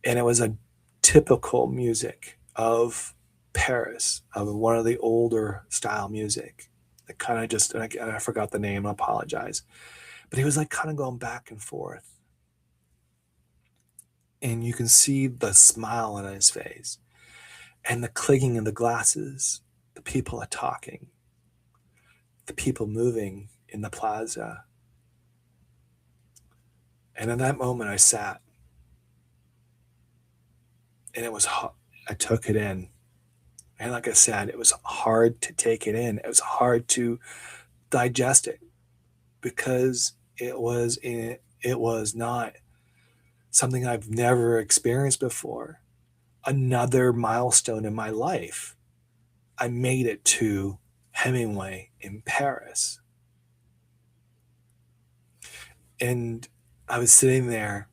And it was a typical music of Paris, of one of the older style music. That kind of just, and I forgot the name, I apologize. But he was like kind of going back and forth. And you can see the smile on his face, and the clicking of the glasses. The people are talking, the people moving in the plaza. And in that moment, I sat, and it was hard. I took it in. And like I said, it was hard to take it in. It was hard to digest it, because it was not something I've never experienced before. Another milestone in my life. I made it to Hemingway in Paris. And I was sitting there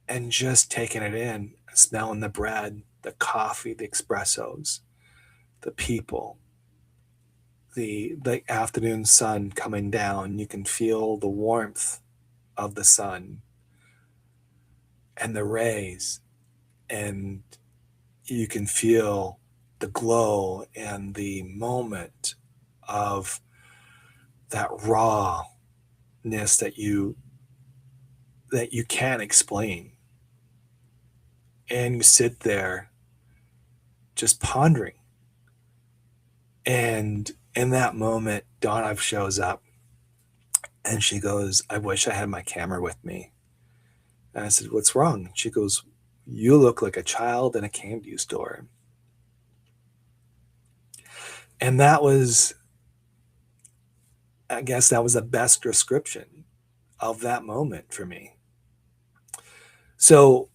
and just taking it in, smelling the bread, the coffee, the espressos, the people, the afternoon sun coming down. You can feel the warmth of the sun and the rays, and you can feel the glow and the moment of that rawness that you can't explain. And you sit there just pondering. And in that moment, Donna shows up and she goes, I wish I had my camera with me. And I said, what's wrong? She goes, you look like a child in a candy store. And that was, I guess that was the best description of that moment for me. So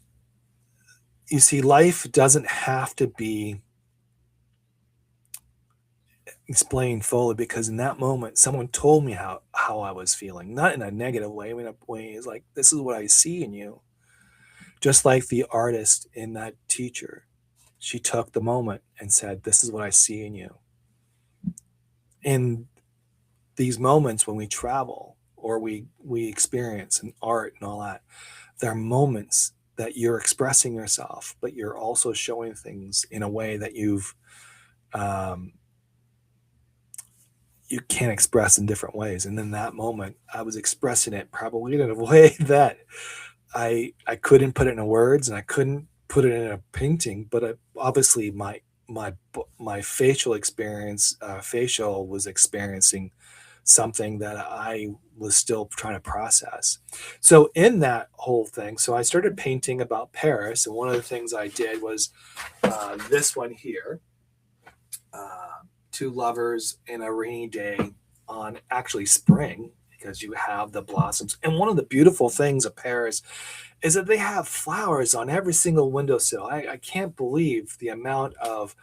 you see, life doesn't have to be explained fully, because in that moment, someone told me how I was feeling, not in a negative way. I mean, a way is like, this is what I see in you. Just like the artist in that teacher, she took the moment and said, this is what I see in you. In these moments when we travel or we experience in art and all that, there are moments that you're expressing yourself, but you're also showing things in a way that um, you can't express in different ways. And in that moment, I was expressing it probably in a way that I couldn't put it into words, and I couldn't put it in a painting. But obviously, my facial experience, facial was experiencing something that I was still trying to process. So in that whole thing, so I started painting about Paris, and one of the things I did was this one here. Two lovers in a rainy day on actually spring, because you have the blossoms. And one of the beautiful things of Paris is that they have flowers on every single windowsill. I can't believe the amount of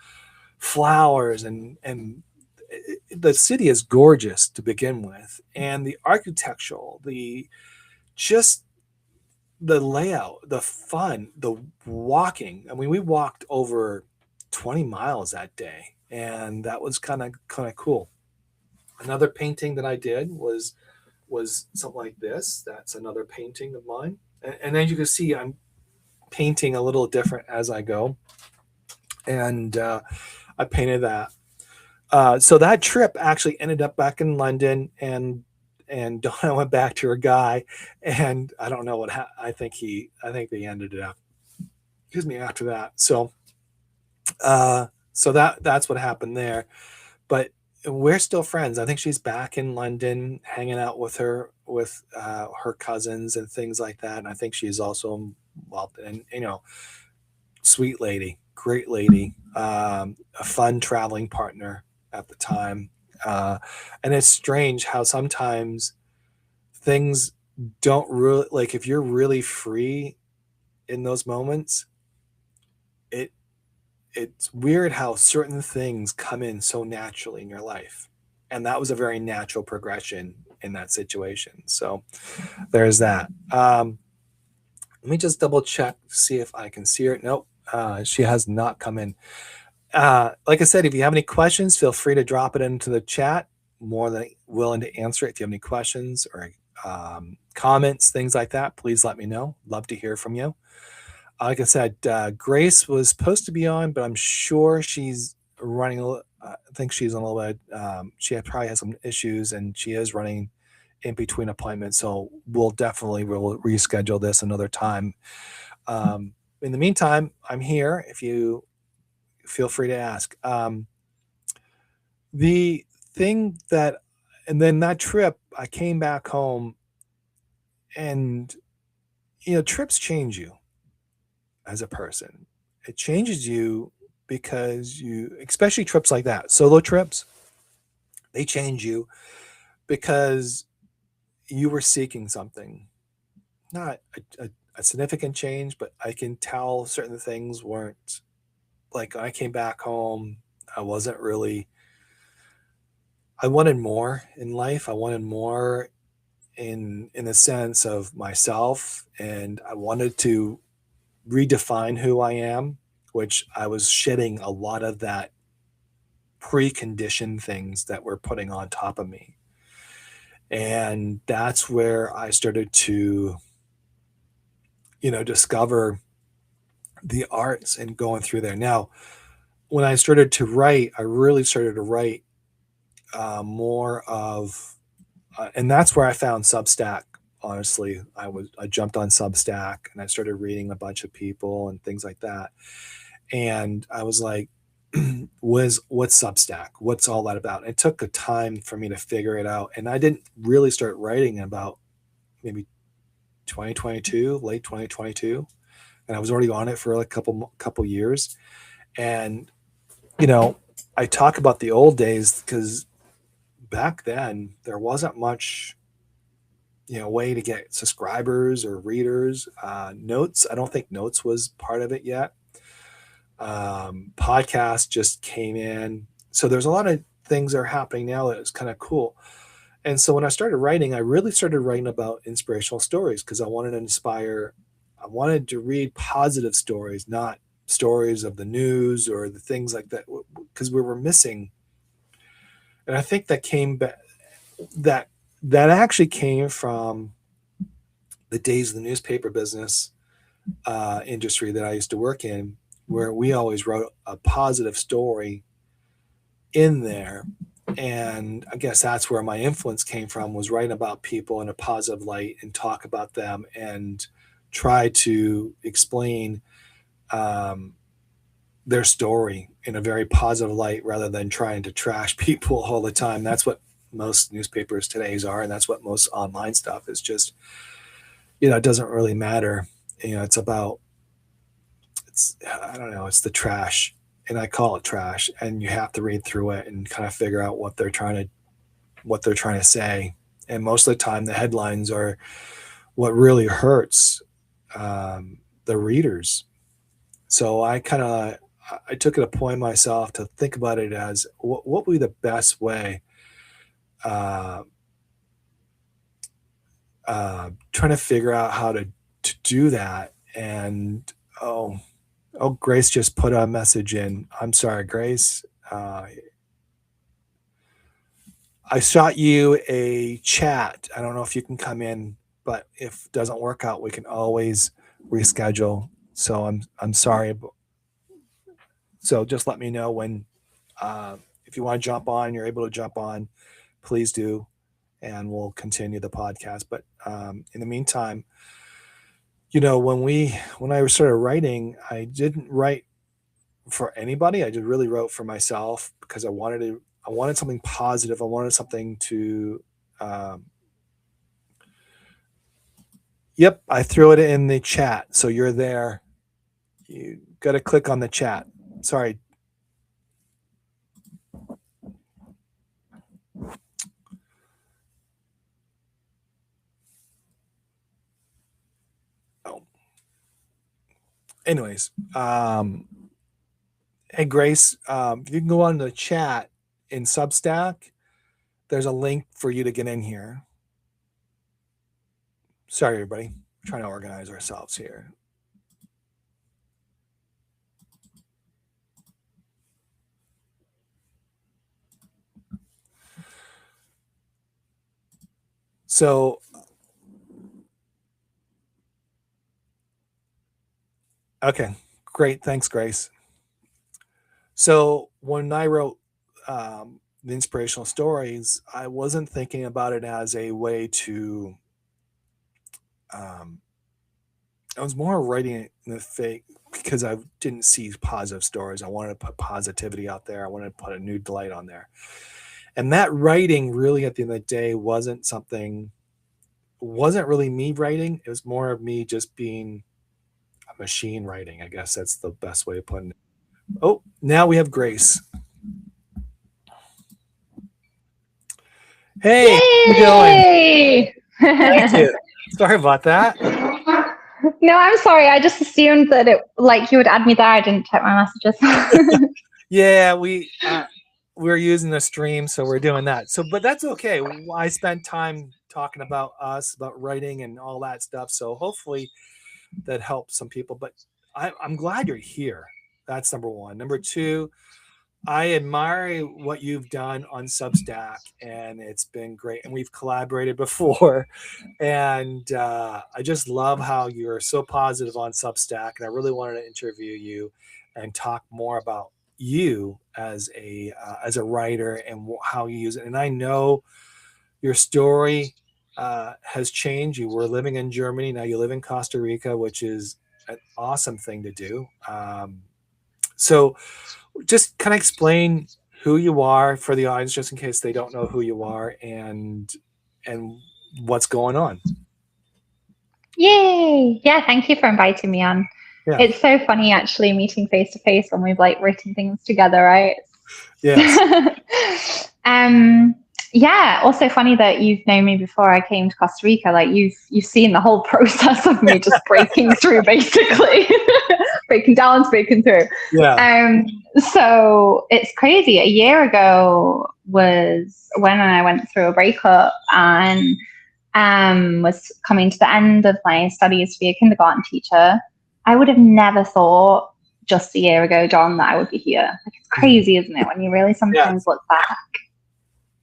flowers, and the city is gorgeous to begin with, and the architectural, the just the layout, the fun, the walking. I mean, we walked over 20 miles that day, and that was kind of cool. Another painting that I did was something like this. That's another painting of mine. And as you can see, I'm painting a little different as I go. And I painted that. So that trip actually ended up back in London, and Donna went back to her guy, and I don't know I think they ended it up. Excuse me, after that. So that's what happened there. But we're still friends. I think she's back in London, hanging out with her cousins and things like that. And I think she's also, well, and sweet lady, great lady, a fun traveling partner at the time. And it's strange how sometimes things don't really, like, if you're really free in those moments, it it's weird how certain things come in so naturally in your life. And that was a very natural progression in that situation. So there's that. Let me just double check, see if I can see her. Nope, she has not come in. Like I said, if you have any questions, feel free to drop it into the chat. More than willing to answer it. If you have any questions or comments, things like that, please let me know. Love to hear from you. Like I said, Grace was supposed to be on, but I'm sure she's running. I think she's on a little bit. She probably has some issues, and she is running in between appointments. So we'll reschedule this another time. In the meantime, I'm here. If you feel free to ask. The thing that, and then that trip, I came back home, and trips change you as a person. It changes you because especially trips like that, solo trips, they change you because you were seeking something, not a significant change, but I can tell certain things weren't, like, when I came back home, I wasn't really, I wanted more in life. I wanted more in the sense of myself, and I wanted to redefine who I am, which I was shedding a lot of that preconditioned things that were putting on top of me. And that's where I started to, discover the arts and going through there. Now, when I started to write, I really started to write more of, and that's where I found Substack. Honestly, I jumped on Substack and I started reading a bunch of people and things like that. And I was like, what's Substack? What's all that about? It took a time for me to figure it out. And I didn't really start writing about maybe 2022, late 2022. And I was already on it for like a couple years. And, I talk about the old days because back then there wasn't much, way to get subscribers or readers. Notes, I don't think Notes was part of it yet. Podcast just came in. So there's a lot of things that are happening now that is kind of cool. And so when I started writing, I really started writing about inspirational stories because I wanted to read positive stories, not stories of the news or the things like that, because we were missing. And I think that came back, that actually came from the days of the newspaper business industry that I used to work in, where we always wrote a positive story in there. And I guess that's where my influence came from, was writing about people in a positive light and talk about them and try to explain their story in a very positive light rather than trying to trash people all the time. That's what most newspapers today's are. And that's what most online stuff is. Just, it doesn't really matter. It's about, I don't know, it's the trash, and I call it trash, and you have to read through it and kind of figure out what they're trying to say. And most of the time the headlines are what really hurts the readers. So I took it upon myself to think about it as what would be the best way, trying to figure out how to do that. And Grace just put a message in. I'm sorry, Grace. I shot you a chat. I don't know if you can come in, but if it doesn't work out, we can always reschedule. So I'm sorry. So just let me know when, if you want to jump on, you're able to jump on, please do, and we'll continue the podcast. But in the meantime, when I started writing, I didn't write for anybody. I just really wrote for myself because I wanted something positive. I wanted something to, yep, I threw it in the chat. So you're there. You got to click on the chat. Sorry. Anyways, hey Grace, if you can go on the chat in Substack, there's a link for you to get in here. Sorry, everybody. We're trying to organize ourselves here. So, okay, great. Thanks, Grace. So when I wrote the inspirational stories, I wasn't thinking about it as a way to, I was more writing it in the fake because I didn't see positive stories. I wanted to put positivity out there. I wanted to put a new light on there. And that writing really at the end of the day wasn't really me writing. It was more of me just being a machine writing. I guess that's the best way of putting it. Oh, now we have Grace. Hey, Yay! how you doing? Thank you. Sorry about that. No, I'm sorry. I just assumed that you would add me there. I didn't check my messages. Yeah, we're using the stream, so we're doing that. So, but that's okay. I spent time talking about us, about writing and all that stuff. So hopefully that helps some people. But I'm glad you're here. That's number one. Number two, I admire what you've done on Substack, and it's been great. And we've collaborated before, and I just love how you're so positive on Substack. And I really wanted to interview you and talk more about you as a writer and how you use it. And I know your story has changed. You were living in Germany, now you live in Costa Rica, which is an awesome thing to do. So just kind of explain who you are for the audience, just in case they don't know who you are, and what's going on. Yay! Yeah, thank you for inviting me on. Yeah. It's so funny actually meeting face to face when we've like written things together, right? Yes. Yeah, also funny that you've known me before I came to Costa Rica. Like you've seen the whole process of me just breaking through, basically. Breaking down, breaking through. Yeah. So it's crazy. A year ago was when I went through a breakup and was coming to the end of my studies to be a kindergarten teacher. I would have never thought just a year ago, John, that I would be here. Like, it's crazy, isn't it? When you really sometimes look back,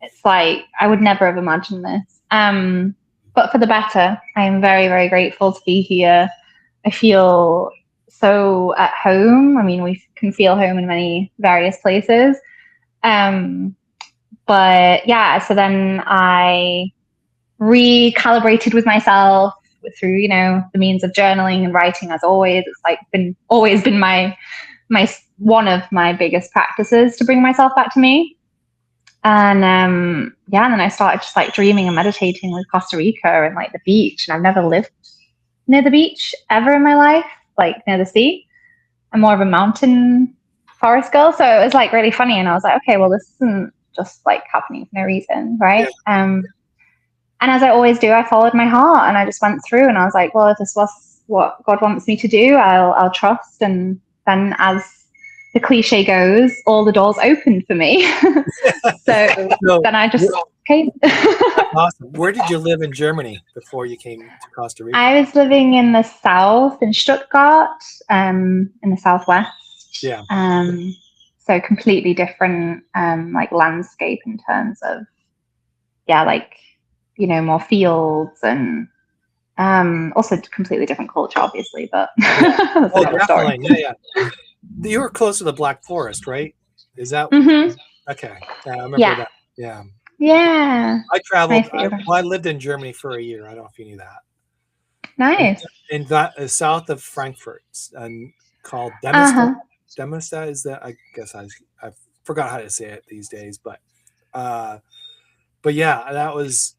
it's like, I would never have imagined this. But for the better, I am very, very grateful to be here. I feel so at home. I mean, we can feel home in many various places. But yeah, so then I recalibrated with myself through, you know, the means of journaling and writing. As always, it's like always been my one of my biggest practices to bring myself back to me. And and then I started just like dreaming and meditating with Costa Rica and like the beach. And I've never lived near the beach ever in my life, like near the sea. I'm more of a mountain forest girl, so it was like really funny. And I was like, okay, well, this isn't just like happening for no reason, right? Yeah. And as I always do, I followed my heart and I just went through and I was like, well, if this was what God wants me to do, I'll trust. And then, as the cliche goes, all the doors opened for me. so then I just came. Awesome. Where did you live in Germany before you came to Costa Rica? I was living in the south, in Stuttgart, in the southwest. Yeah. So completely different, like landscape in terms of, like, you know, more fields and also completely different culture, obviously, but that's another story. Yeah. You were close to the Black Forest, right? Is that okay? Yeah, I remember that. Yeah. Yeah. I traveled. I lived in Germany for a year. I don't know if you knew that. Nice. In that south of Frankfurt, and called Demestedt. Demestedt is that? I guess I forgot how to say it these days, but yeah, that was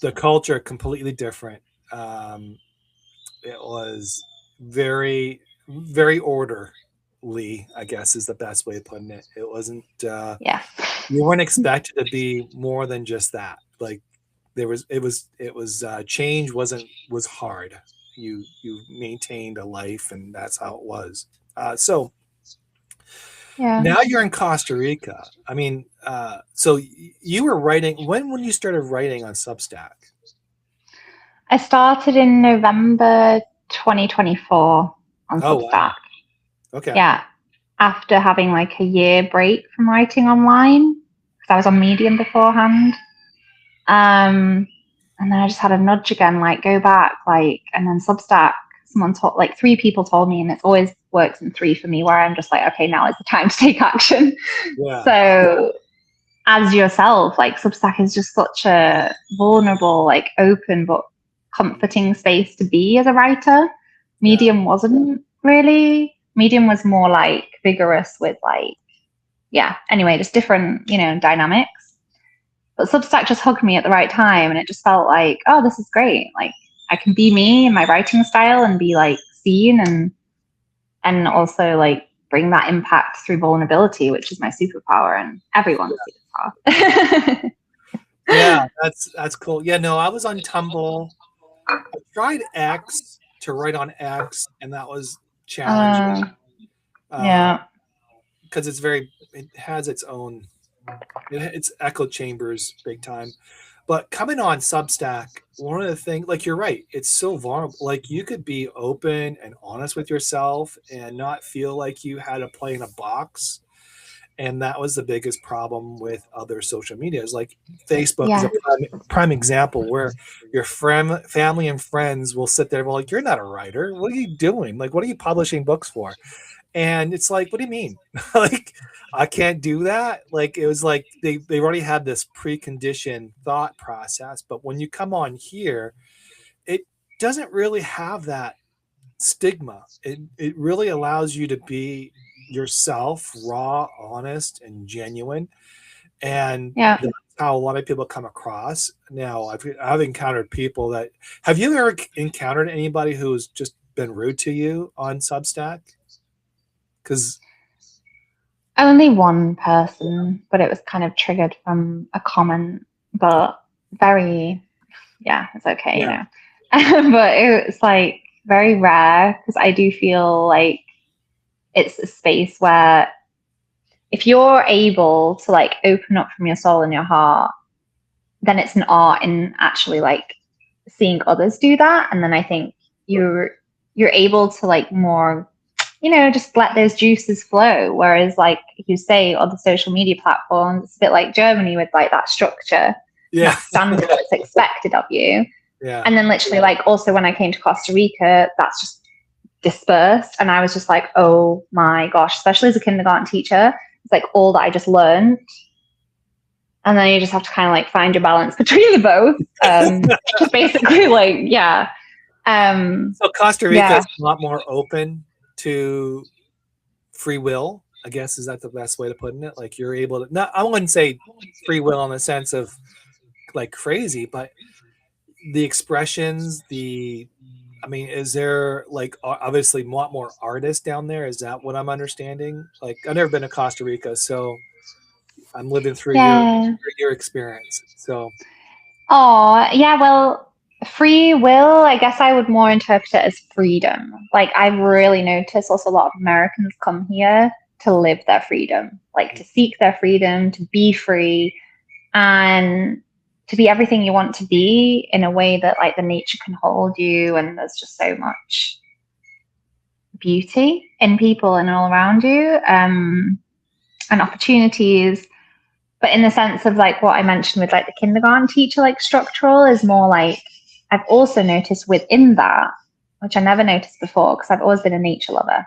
the culture completely different. It was very, very orderly, I guess is the best way of putting it. It wasn't, you weren't expected to be more than just that. Like change was hard. You maintained a life and that's how it was. So now you're in Costa Rica. I mean, so you were writing, when you started writing on Substack? I started in November 2024 on Substack. Wow. Okay. Yeah. After having like a year break from writing online, because I was on Medium beforehand. And then I just had a nudge again, like go back, like, and then Substack, someone told, like 3 people told me, and it always works in 3 for me, where I'm just like, okay, now is the time to take action. Yeah. So as yourself, like Substack is just such a vulnerable, like open, but comforting space to be as a writer. Medium wasn't really. Medium was more like vigorous with like, anyway, just different, you know, dynamics. But Substack just hugged me at the right time, and it just felt like, oh, this is great. Like I can be me in my writing style and be like seen, and also like bring that impact through vulnerability, which is my superpower and everyone's superpower. Yeah, that's cool. Yeah, no, I was on Tumblr. I tried X to write on X, and that was challenging. Yeah. because it has its own, it's echo chambers big time. But coming on Substack, one of the things, like you're right, it's so vulnerable. Like you could be open and honest with yourself and not feel like you had to play in a box. And that was the biggest problem with other social medias. Like Facebook is Yeah. a prime example where your family and friends will sit there and be like, "You're not a writer. What are you doing? Like, what are you publishing books for?" And it's like, what do you mean? Like, I can't do that. Like, it was like they already had this preconditioned thought process. But when you come on here, it doesn't really have that stigma. It really allows you to be yourself, raw, honest, and genuine. And Yeah. that's how a lot of people come across. Now, I've encountered people that, have you ever encountered anybody who's just been rude to you on Substack? Because Only one person, but it was kind of triggered from a comment, but very, yeah, it's okay, you yeah, know. But it's like very rare because I do feel like it's a space where if you're able to like open up from your soul and your heart, then it's an art in actually like seeing others do that. And then I think you're able to like more, you know, just let those juices flow. Whereas like you say on the social media platforms, it's a bit like Germany with like that structure, yeah, that standard that's expected of you. yeah, And then literally like also when I came to Costa Rica, that's just dispersed. And I was just like, oh my gosh, especially as a kindergarten teacher, it's like all that I just learned. And then you just have to kind of like find your balance between the both. Just basically like, yeah. So Costa Rica Yeah. is a lot more open to free will, I guess. Is that the best way to put it? Like you're able to, not, I wouldn't say free will in the sense of like crazy, but the expressions, I mean, is there like obviously a lot more artists down there? Is that what I'm understanding? Like I've never been to Costa Rica, so I'm living through Yeah. your experience. So Oh, yeah. Well, free will, I guess I would more interpret it as freedom. Like, I've really noticed also a lot of Americans come here to live their freedom, like to seek their freedom, to be free, and to be everything you want to be in a way that, like, the nature can hold you. And there's just so much beauty in people and all around you, and opportunities. But in the sense of like what I mentioned with like the kindergarten teacher, like structural is more like I've also noticed within that, which I never noticed before because I've always been a nature lover.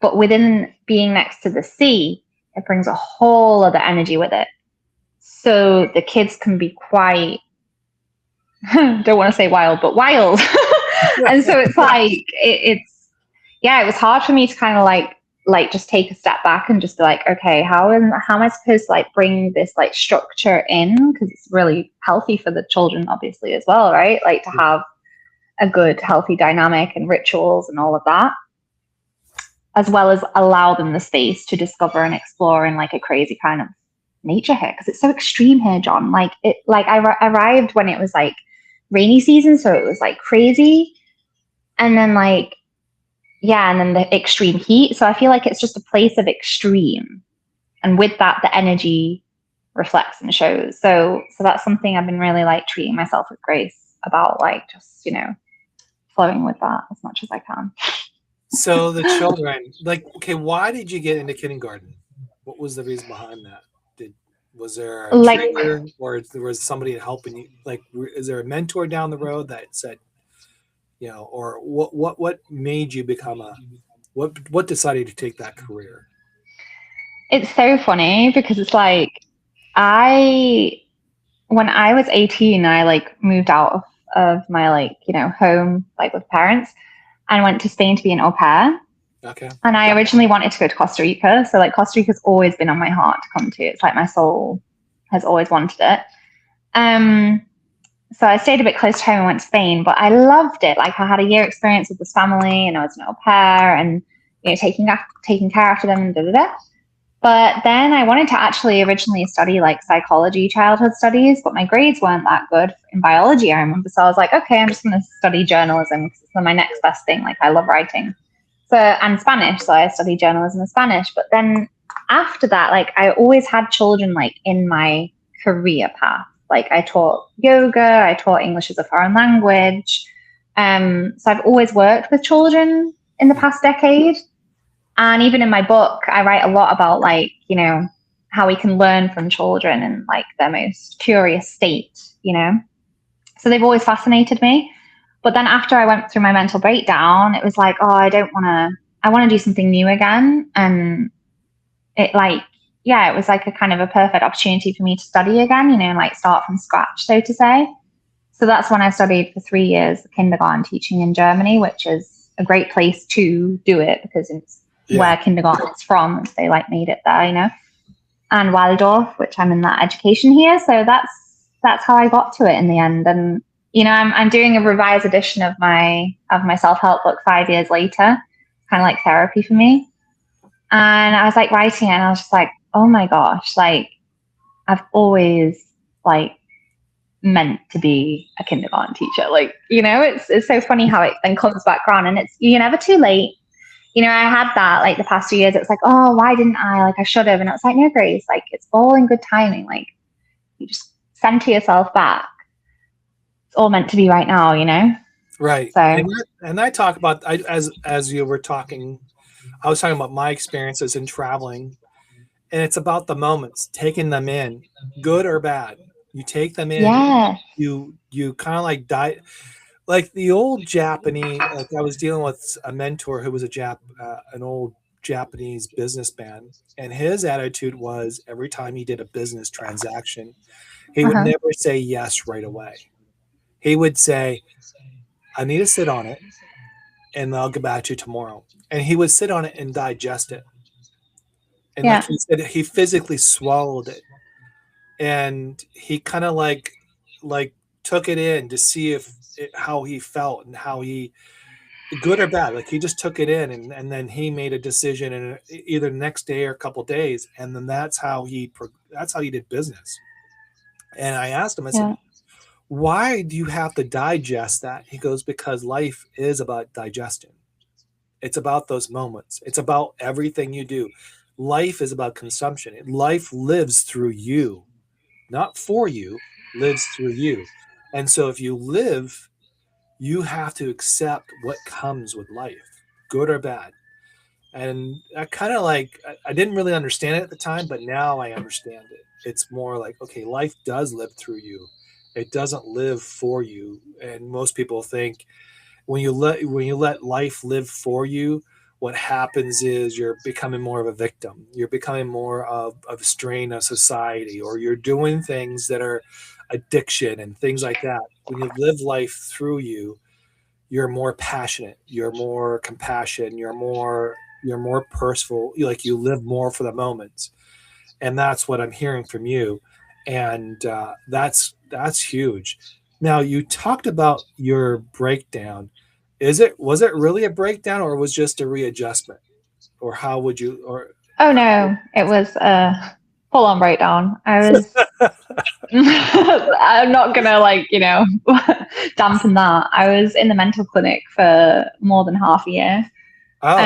But within being next to the sea, it brings a whole other energy with it. So the kids can be quite, don't want to say wild, but wild. And so it's like, yeah, it was hard for me to kind of like just take a step back and just be like, okay, how am I supposed to like bring this like structure in? Because it's really healthy for the children, obviously, as well, right? Like to have a good, healthy dynamic and rituals and all of that, as well as allow them the space to discover and explore in like a crazy kind of nature here. Because it's so extreme here, John. Like I arrived when it was like rainy season, so it was like crazy, and then like yeah, and then the extreme heat. So I feel like it's just a place of extreme. And with that, the energy reflects and shows. So that's something I've been really like treating myself with grace about, like just, you know, flowing with that as much as I can. so the children, like, okay, why did you get into kindergarten? What was the reason behind that? Was there a Like, trigger, or there was somebody helping you? Like, is there a mentor down the road that said, you know, or what made you become what decided to take that career? it's so funny because it's like I when I was 18, I like moved out of my like, you know, home like with parents and went to Spain to be an au pair. Okay. And I originally wanted to go to Costa Rica. So like Costa Rica's always been on my heart to come to. It's like my soul has always wanted it. So I stayed a bit close to home and went to Spain, but I loved it. Like I had a year experience with this family and I was an au pair and, you know, taking care after them and da da da. But then I wanted to actually originally study like psychology, childhood studies, but my grades weren't that good in biology, I remember. So I was like, okay, I'm just going to study journalism because it's my next best thing. Like I love writing. and Spanish. So I studied journalism and Spanish. But then after that, like I always had children like in my career path. Like I taught yoga, I taught English as a foreign language. So I've always worked with children in the past decade. And even in my book, I write a lot about like, you know, how we can learn from children in like their most curious state, you know. So they've always fascinated me. But then after I went through my mental breakdown, it was like, oh, I want to do something new again. And it like, yeah, it was like a kind of a perfect opportunity for me to study again, you know, like start from scratch, so to say. So that's when I studied for 3 years kindergarten teaching in Germany, which is a great place to do it because it's where kindergarten is from. They like made it there, you know, and Waldorf, which I'm in that education here. So that's how I got to it in the end. And you know, I'm doing a revised edition of my self-help book 5 years later. It's kind of like therapy for me. And I was like writing it and I was just like, oh my gosh, like I've always like meant to be a kindergarten teacher. Like, you know, it's so funny how it then comes back around and you're never too late. You know, I had that like the past 2 years. It was like, oh, why didn't I? Like I should have. And it was like, no, Grace, like it's all in good timing. Like you just center yourself back. It's all meant to be right now, you know? Right. So And I talk about, as you were talking, I was talking about my experiences in traveling, and it's about the moments, taking them in, good or bad. You take them in. yeah. You kind of like die, like the old Japanese. Like I was dealing with a mentor who was an old Japanese businessman, and his attitude was every time he did a business transaction, he would Uh-huh. never say yes right away. He would say, "I need to sit on it, and I'll get back to you tomorrow." And he would sit on it and digest it. And like Yeah. he said, he physically swallowed it, and he kind of like took it in to see how he felt and how he, good or bad, like he just took it in, and then he made a decision, and either the next day or a couple days, and then that's how he did business. And I asked him, I said, Yeah. why do you have to digest that? He goes, because life is about digestion. It's about those moments. It's about everything you do. Life is about consumption. Life lives through you, not for you, lives through you. And so if you live, you have to accept what comes with life, good or bad. And I kind of like, I didn't really understand it at the time, but now I understand it. It's more like, okay, life does live through you. It doesn't live for you. And most people think when you let life live for you, what happens is you're becoming more of a victim. You're becoming more of a strain of society, or you're doing things that are addiction and things like that. When you live life through you, you're more passionate, you're more compassion, you're more personal, like you live more for the moments. And that's what I'm hearing from you. And that's huge. Now, you talked about your breakdown. Was it really a breakdown, or was just a readjustment, or how would you, or Oh no, it was a full on breakdown. I was I'm not gonna like, you know, dampen that. I was in the mental clinic for more than half a year. oh,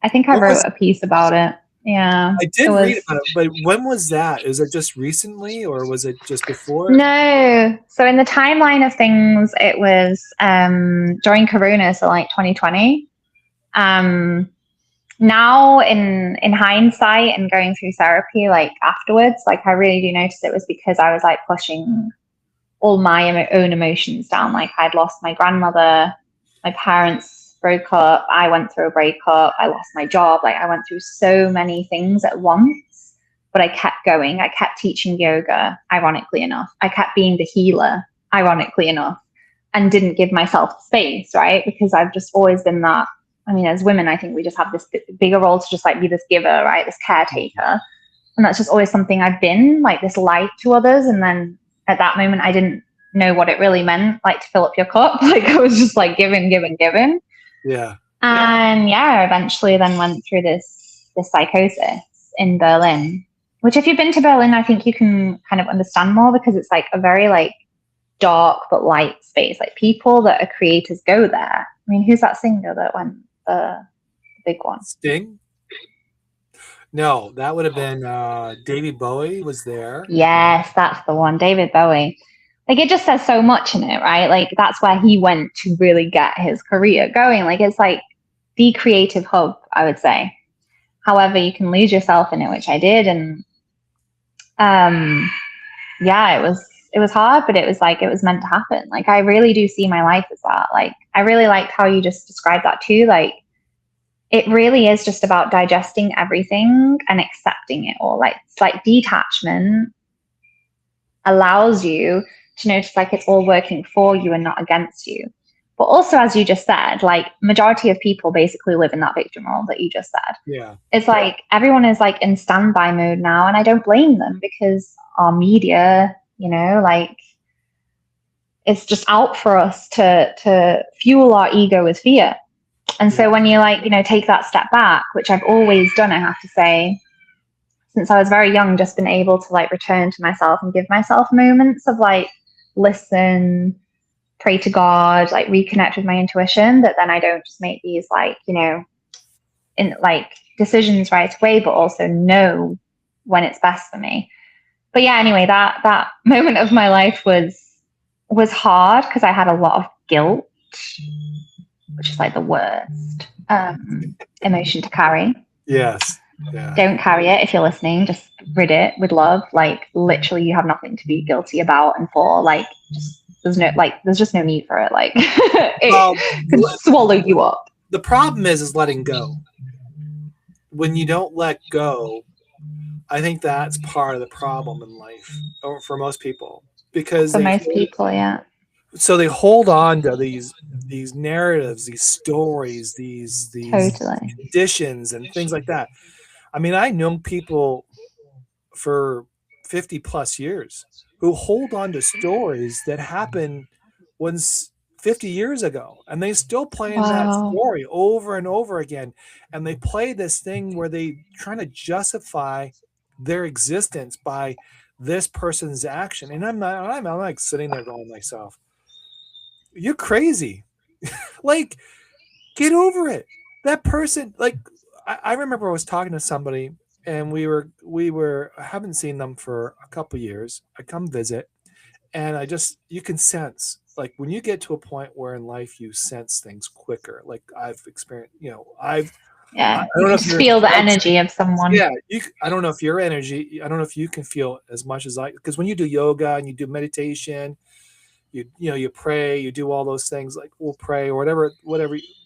I think I what wrote was, a piece about it. Yeah. I It did read was about it, but when was that? Is it just recently, or was it just before? no. So in the timeline of things, it was during Corona, so like 2020. Um Now in hindsight and going through therapy like afterwards, like I really do notice it was because I was like pushing all my own emotions down. Like I'd lost my grandmother, my parents broke up, I went through a breakup, I lost my job. Like I went through so many things at once, but I kept going. I kept teaching yoga, ironically enough. I kept being the healer, ironically enough, and didn't give myself space, right? Because I've just always been that. I mean, as women, I think we just have this bigger role to just like be this giver, right? This caretaker. And that's just always something I've been, like this light to others. And then at that moment, I didn't know what it really meant, like to fill up your cup. Like I was just like giving, giving, giving. Yeah. And yeah, I eventually then went through this psychosis in Berlin, which if you've been to Berlin, I think you can kind of understand more because it's like a very like dark but light space. Like people that are creators go there. I mean, who's that singer that went? big one. Sting? No, that would have been Davy Bowie was there. Yes, that's the one. David Bowie. Like it just says so much in it, right? Like that's where he went to really get his career going. Like it's like the creative hub, I would say. However, you can lose yourself in it, which I did, and um, yeah, it was hard, but it was like it was meant to happen. Like I really do see my life as that. Like I really liked how you just described that too. Like it really is just about digesting everything and accepting it all. Like it's like detachment allows you to notice like it's all working for you and not against you. But also, as you just said, like majority of people basically live in that victim role that you just said. Yeah. It's like everyone is like in standby mode now, and I don't blame them because our media, like it's just out for us to fuel our ego with fear. And so when you like, take that step back, which I've always done, I have to say, since I was very young, just been able to like return to myself and give myself moments of like listen, pray to God, like reconnect with my intuition, that then I don't just make these like, in like decisions right away, but also know when it's best for me. But yeah, anyway, that moment of my life was hard because I had a lot of guilt, which is like the worst emotion to carry. Yes. Yeah. Don't carry it if you're listening. Just rid it with love. Like literally, you have nothing to be guilty about and for. Like, there's just no need for it. Like, it could swallow you up. The problem is letting go. When you don't let go, I think that's part of the problem in life, or for most people, because for most people, yeah. So they hold on to these narratives, these stories, these Totally. conditions, and things like that. I mean, I know people for 50 plus years who hold on to stories that happened once 50 years ago, and they still playing that story over and over again. And they play this thing where they trying to justify their existence by this person's action. And I'm like sitting there going to myself, you're crazy. Like, get over it. That person, like, I remember I was talking to somebody, and we were I haven't seen them for a couple years. I come visit, and you can sense, like, when you get to a point where in life you sense things quicker. Like I've experienced, I Yeah, don't know if you feel the energy of someone. Yeah, I don't know if your energy. I don't know if you can feel as much as I, because when you do yoga and you do meditation, you pray, you do all those things, like we'll pray or whatever.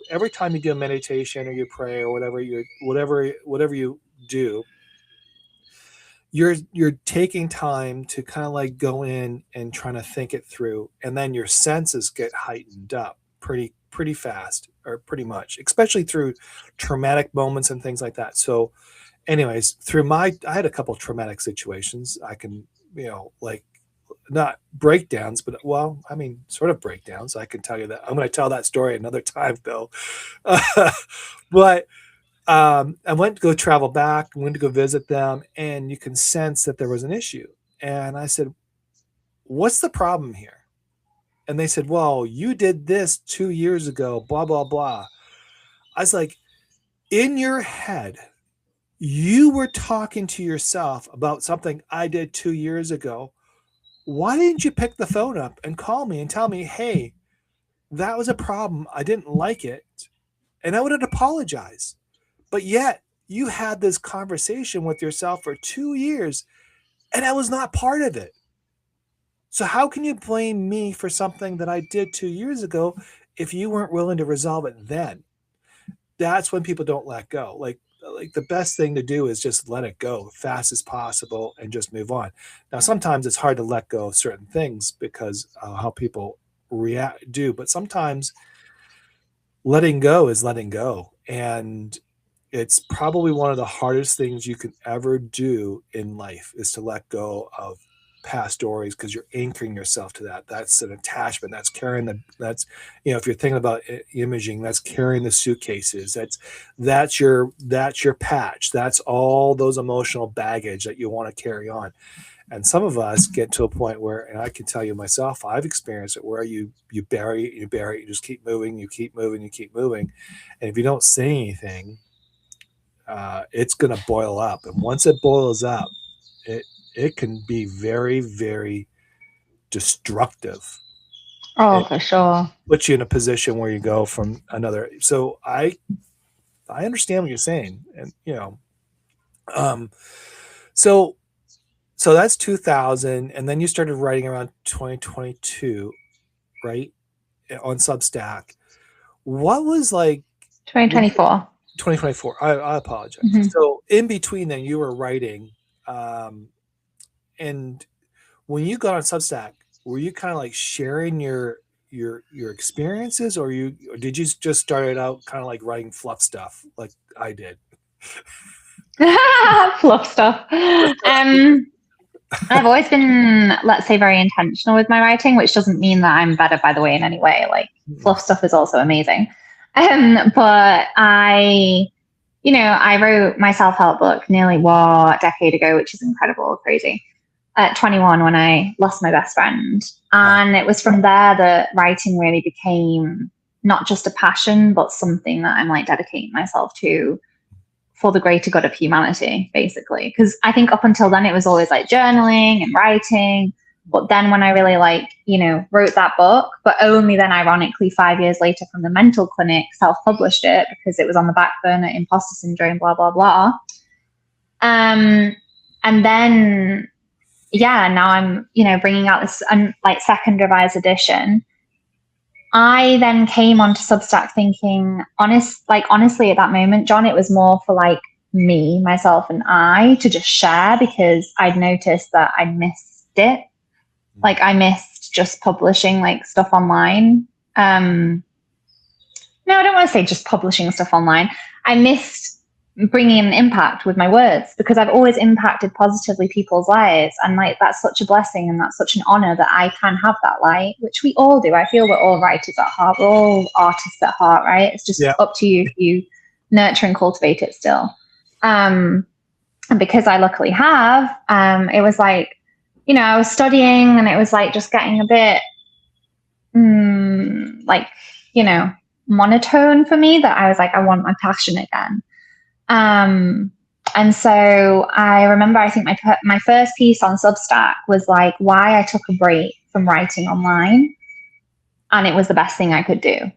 Every time you do a meditation or you pray or whatever you do, you're taking time to kind of like go in and trying to think it through, and then your senses get heightened up pretty fast, or pretty much, especially through traumatic moments and things like that. So anyways, I had a couple of traumatic situations. I can, like, not breakdowns, but well, I mean, sort of breakdowns. I can tell you that. I'm going to tell that story another time, though. But I went to go travel back, went to go visit them, and you can sense that there was an issue. And I said, "What's the problem here?" And they said, "Well, you did this 2 years ago, blah blah blah." I was like, in your head, you were talking to yourself about something I did 2 years ago. Why didn't you pick the phone up and call me and tell me, hey, that was a problem, I didn't like it, and I would have apologized? But yet you had this conversation with yourself for 2 years, and I was not part of it. So how can you blame me for something that I did 2 years ago if you weren't willing to resolve it then? That's when people don't let go. Like the best thing to do is just let it go as fast as possible and just move on. Now, sometimes it's hard to let go of certain things because how people do, but sometimes letting go is letting go. And it's probably one of the hardest things you can ever do in life, is to let go of past stories, because you're anchoring yourself to that. That's an attachment. That's carrying if you're thinking about imaging, that's carrying the suitcases. That's your patch. That's all those emotional baggage that you want to carry on. And some of us get to a point where, and I can tell you myself, I've experienced it, where you bury it, you just keep moving, you keep moving, you keep moving. And if you don't say anything, it's going to boil up. And once it boils up, it can be very, very destructive. Oh, It for sure. puts you in a position where you go from another. So I understand what you're saying, and um, so so that's 2000, and then you started writing around 2022, right, on Substack. What was like when you 2024. 2024? I apologize. Mm-hmm. So in between then, you were writing, and when you got on Substack, were you kind of like sharing your experiences, or did you just start it out kind of like writing fluff stuff like I did? Fluff stuff. I've always been, let's say, very intentional with my writing, which doesn't mean that I'm better, by the way, in any way. Like, fluff stuff is also amazing. But I wrote my self-help book nearly a decade ago, which is incredible, crazy, at 21 when I lost my best friend. And it was from there that writing really became not just a passion, but something that I'm like dedicating myself to for the greater good of humanity, basically. Because I think up until then, it was always like journaling and writing. But then when I really wrote that book, but only then, ironically, 5 years later from the mental clinic, self-published it because it was on the back burner, imposter syndrome, blah, blah, blah. And then, now I'm, bringing out this second revised edition. I then came onto Substack thinking, honestly, at that moment, John, it was more for like me, myself, and I to just share because I'd noticed that I missed it. Like I missed just publishing like stuff online. No, I don't want to say just publishing stuff online. I missed bringing an impact with my words because I've always impacted positively people's lives, and like that's such a blessing and that's such an honor that I can have that light, which we all do. I feel we're all writers at heart, we're all artists at heart, right? It's just up to you if you nurture and cultivate it still. And because I luckily have, it was like, I was studying and it was like just getting a bit monotone for me, that I was like, I want my passion again. And so I remember, I think my first piece on Substack was like why I took a break from writing online. And it was the best thing I could do.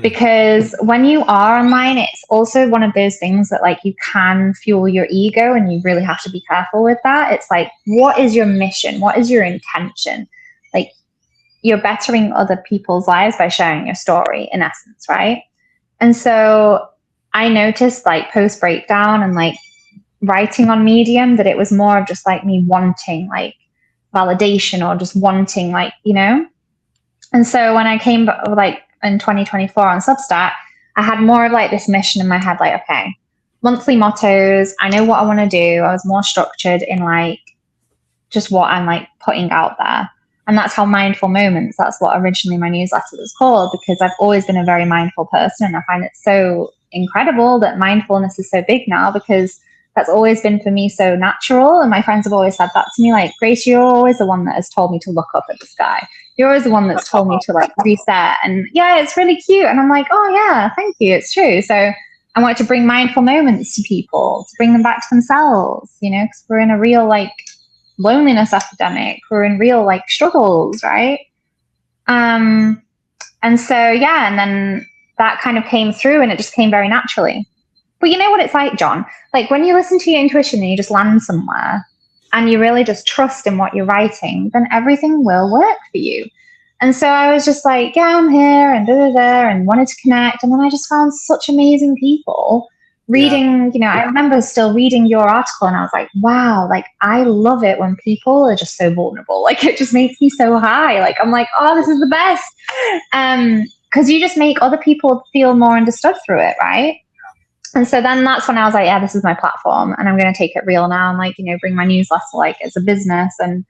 Because when you are online, it's also one of those things that like you can fuel your ego, and you really have to be careful with that. It's like, what is your mission? What is your intention? Like, you're bettering other people's lives by sharing your story, in essence, right? And so I noticed like post breakdown and like writing on Medium that it was more of just like me wanting like validation or just wanting like, And so when I came like in 2024 on Substack, I had more of like this mission in my head, like, okay, monthly mottos. I know what I want to do. I was more structured in like just what I'm like putting out there. And that's how Mindful Moments, that's what originally my newsletter was called, because I've always been a very mindful person. And I find it so incredible that mindfulness is so big now, because that's always been for me so natural. And my friends have always said that to me, like, Grace, you're always the one that has told me to look up at the sky. You're always the one that's told me to like reset. And yeah, it's really cute. And I'm like, oh yeah, thank you. It's true. So I want to bring mindful moments to people, to bring them back to themselves, because we're in a real like loneliness epidemic. We're in real like struggles, right? And so and then that kind of came through, and it just came very naturally. But you know what it's like, John? Like when you listen to your intuition and you just land somewhere and you really just trust in what you're writing, then everything will work for you. And so I was just like, yeah, I'm here and and wanted to connect. And then I just found such amazing people reading, I remember still reading your article, and I was like, wow, like I love it when people are just so vulnerable. Like it just makes me so high. Like I'm like, oh, this is the best. Because you just make other people feel more understood through it, right? And so then that's when I was like, yeah, this is my platform, and I'm going to take it real now, and like, bring my newsletter like as a business. And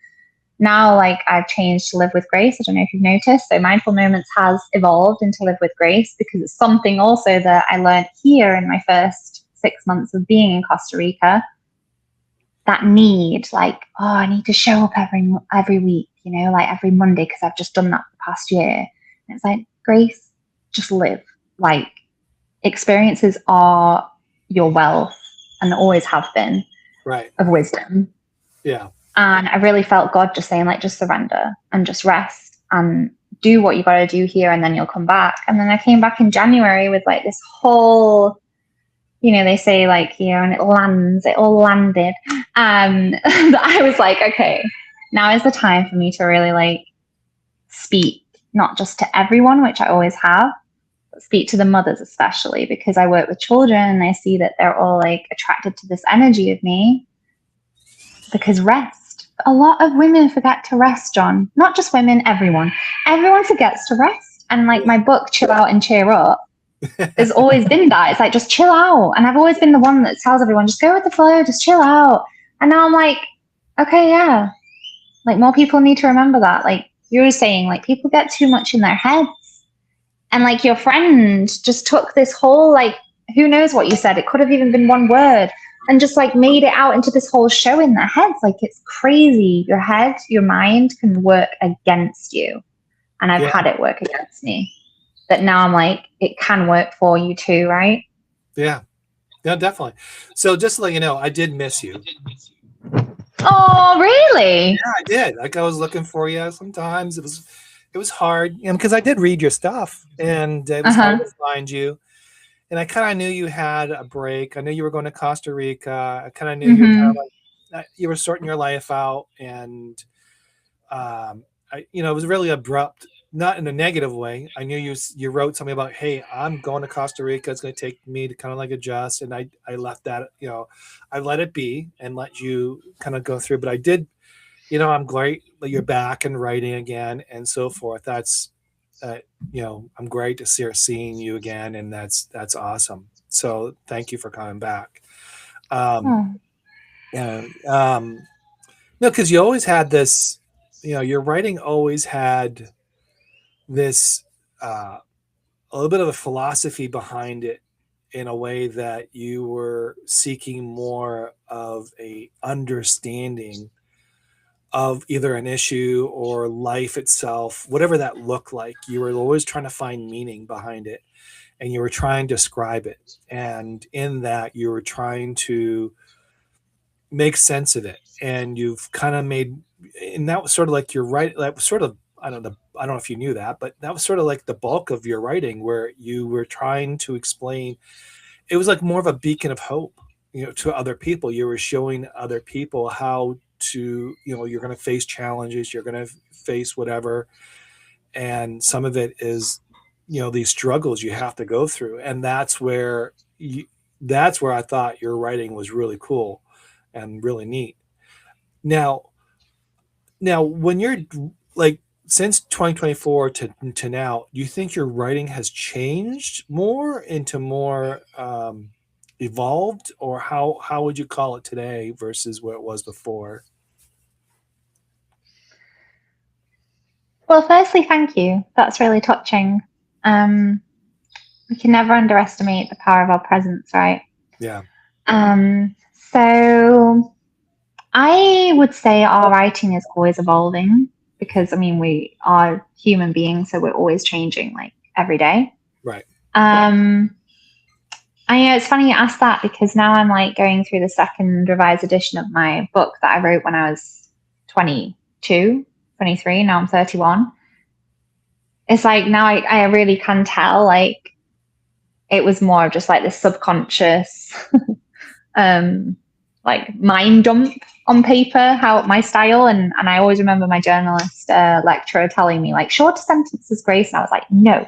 now like I've changed to Live with Grace. I don't know if you've noticed. So Mindful Moments has evolved into Live with Grace, because it's something also that I learned here in my first 6 months of being in Costa Rica. That need, like, oh, I need to show up every week, like every Monday, because I've just done that the past year. And it's like, Grace, just live. Like, experiences are your wealth. and always have been, Right. of wisdom. Yeah. And I really felt God just saying, like, just surrender and just rest and do what you got to do here, and then you'll come back. And then I came back in January with like this whole, they say like, and it all landed. I was like, okay, now is the time for me to really like speak, not just to everyone, which I always have, but speak to the mothers especially, because I work with children and I see that they're all like attracted to this energy of me. Because rest, a lot of women forget to rest, John. Not just women, everyone forgets to rest. And like my book, Chill Out and Cheer Up, there's always been that. It's like, just chill out. And I've always been the one that tells everyone, just go with the flow, just chill out. And now I'm like, okay, yeah. Like, more people need to remember that. Like you were saying, like, people get too much in their heads. And like your friend just took this whole, like, who knows what you said? It could have even been one word, and just like made it out into this whole show in their heads. Like, it's crazy. Your head, your mind can work against you. And I've had it work against me. But now I'm like, it can work for you too, right? Yeah. Yeah, definitely. So just to let you know, I did miss you. Oh, really? Yeah, I did. Like, I was looking for you. Sometimes it was hard, because I did read your stuff, and it was hard to find you. And I kind of knew you had a break. I knew you were going to Costa Rica. I kind of knew you were kind of like, you were sorting your life out, and it was really abrupt, not in a negative way. I knew you wrote something about, hey, I'm going to Costa Rica. It's going to take me to kind of like adjust, and I left that, I let it be and let you kind of go through. But I did, I'm great that you're back and writing again and so forth. That's I'm great to seeing you again, and that's awesome. So thank you for coming back. No, because you always had this, your writing always had this a little bit of a philosophy behind it, in a way that you were seeking more of a understanding of either an issue or life itself, whatever that looked like. You were always trying to find meaning behind it, and you were trying to describe it. And in that, you were trying to make sense of it. And you've kind of and that was sort of like your right. That was sort of, I don't know if you knew that, but that was sort of like the bulk of your writing, where you were trying to explain. It was like more of a beacon of hope, to other people. You were showing other people how to, you're going to face challenges, you're going to face whatever. And some of it is, these struggles you have to go through. And that's where I thought your writing was really cool and really neat. Now when you're like, since 2024 to now, do you think your writing has changed more into more evolved, or how would you call it today versus what it was before? Well, firstly, thank you. That's really touching. We can never underestimate the power of our presence, right? Yeah. So I would say our writing is always evolving, because we are human beings, so we're always changing, like, every day. Right. It's funny you asked that, because now I'm like going through the second revised edition of my book that I wrote when I was 22, 23. Now I'm 31. It's like, now I really can tell, like, it was more of just like this subconscious like mind dump on paper, how my style. And I always remember my journalist lecturer telling me, like, shorter sentences, Grace. And I was like, no.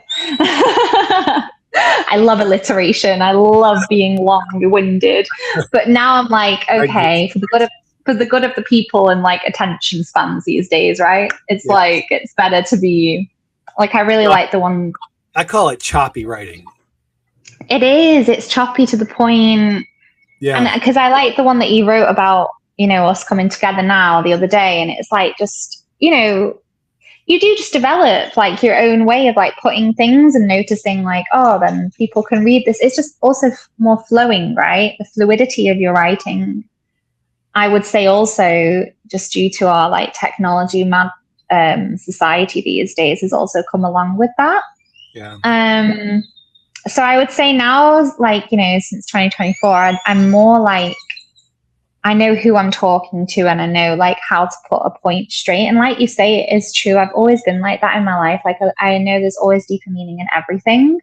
I love alliteration. I love being long-winded. But now I'm like, okay, for the good of the people and like attention spans these days, right? It's like, it's better to be like, I really like the one. I call it choppy writing. It is. It's choppy to the point. Yeah. And because I like the one that you wrote about, us coming together now the other day. And it's like, just, you do just develop like your own way of like putting things and noticing, like, oh, then people can read this. It's just also more flowing, right? The fluidity of your writing. I would say also, just due to our like technology mad society these days, has also come along with that. Yeah. So I would say now, like, since 2024, I'm more like, I know who I'm talking to and I know like how to put a point straight. And like you say, it is true. I've always been like that in my life. Like I know there's always deeper meaning in everything.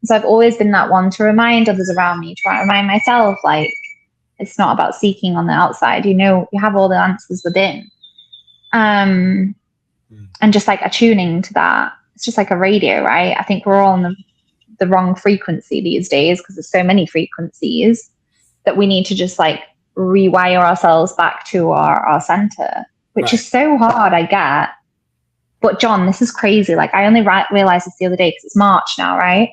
So I've always been that one to remind others around me, try to remind myself, like, it's not about seeking on the outside. You have all the answers within. And just like attuning to that. It's just like a radio, right? I think we're all on the wrong frequency these days because there's so many frequencies that we need to just like rewire ourselves back to our center, which Right. is so hard, I get. But John, this is crazy. Like I only realized this the other day because it's March now, right?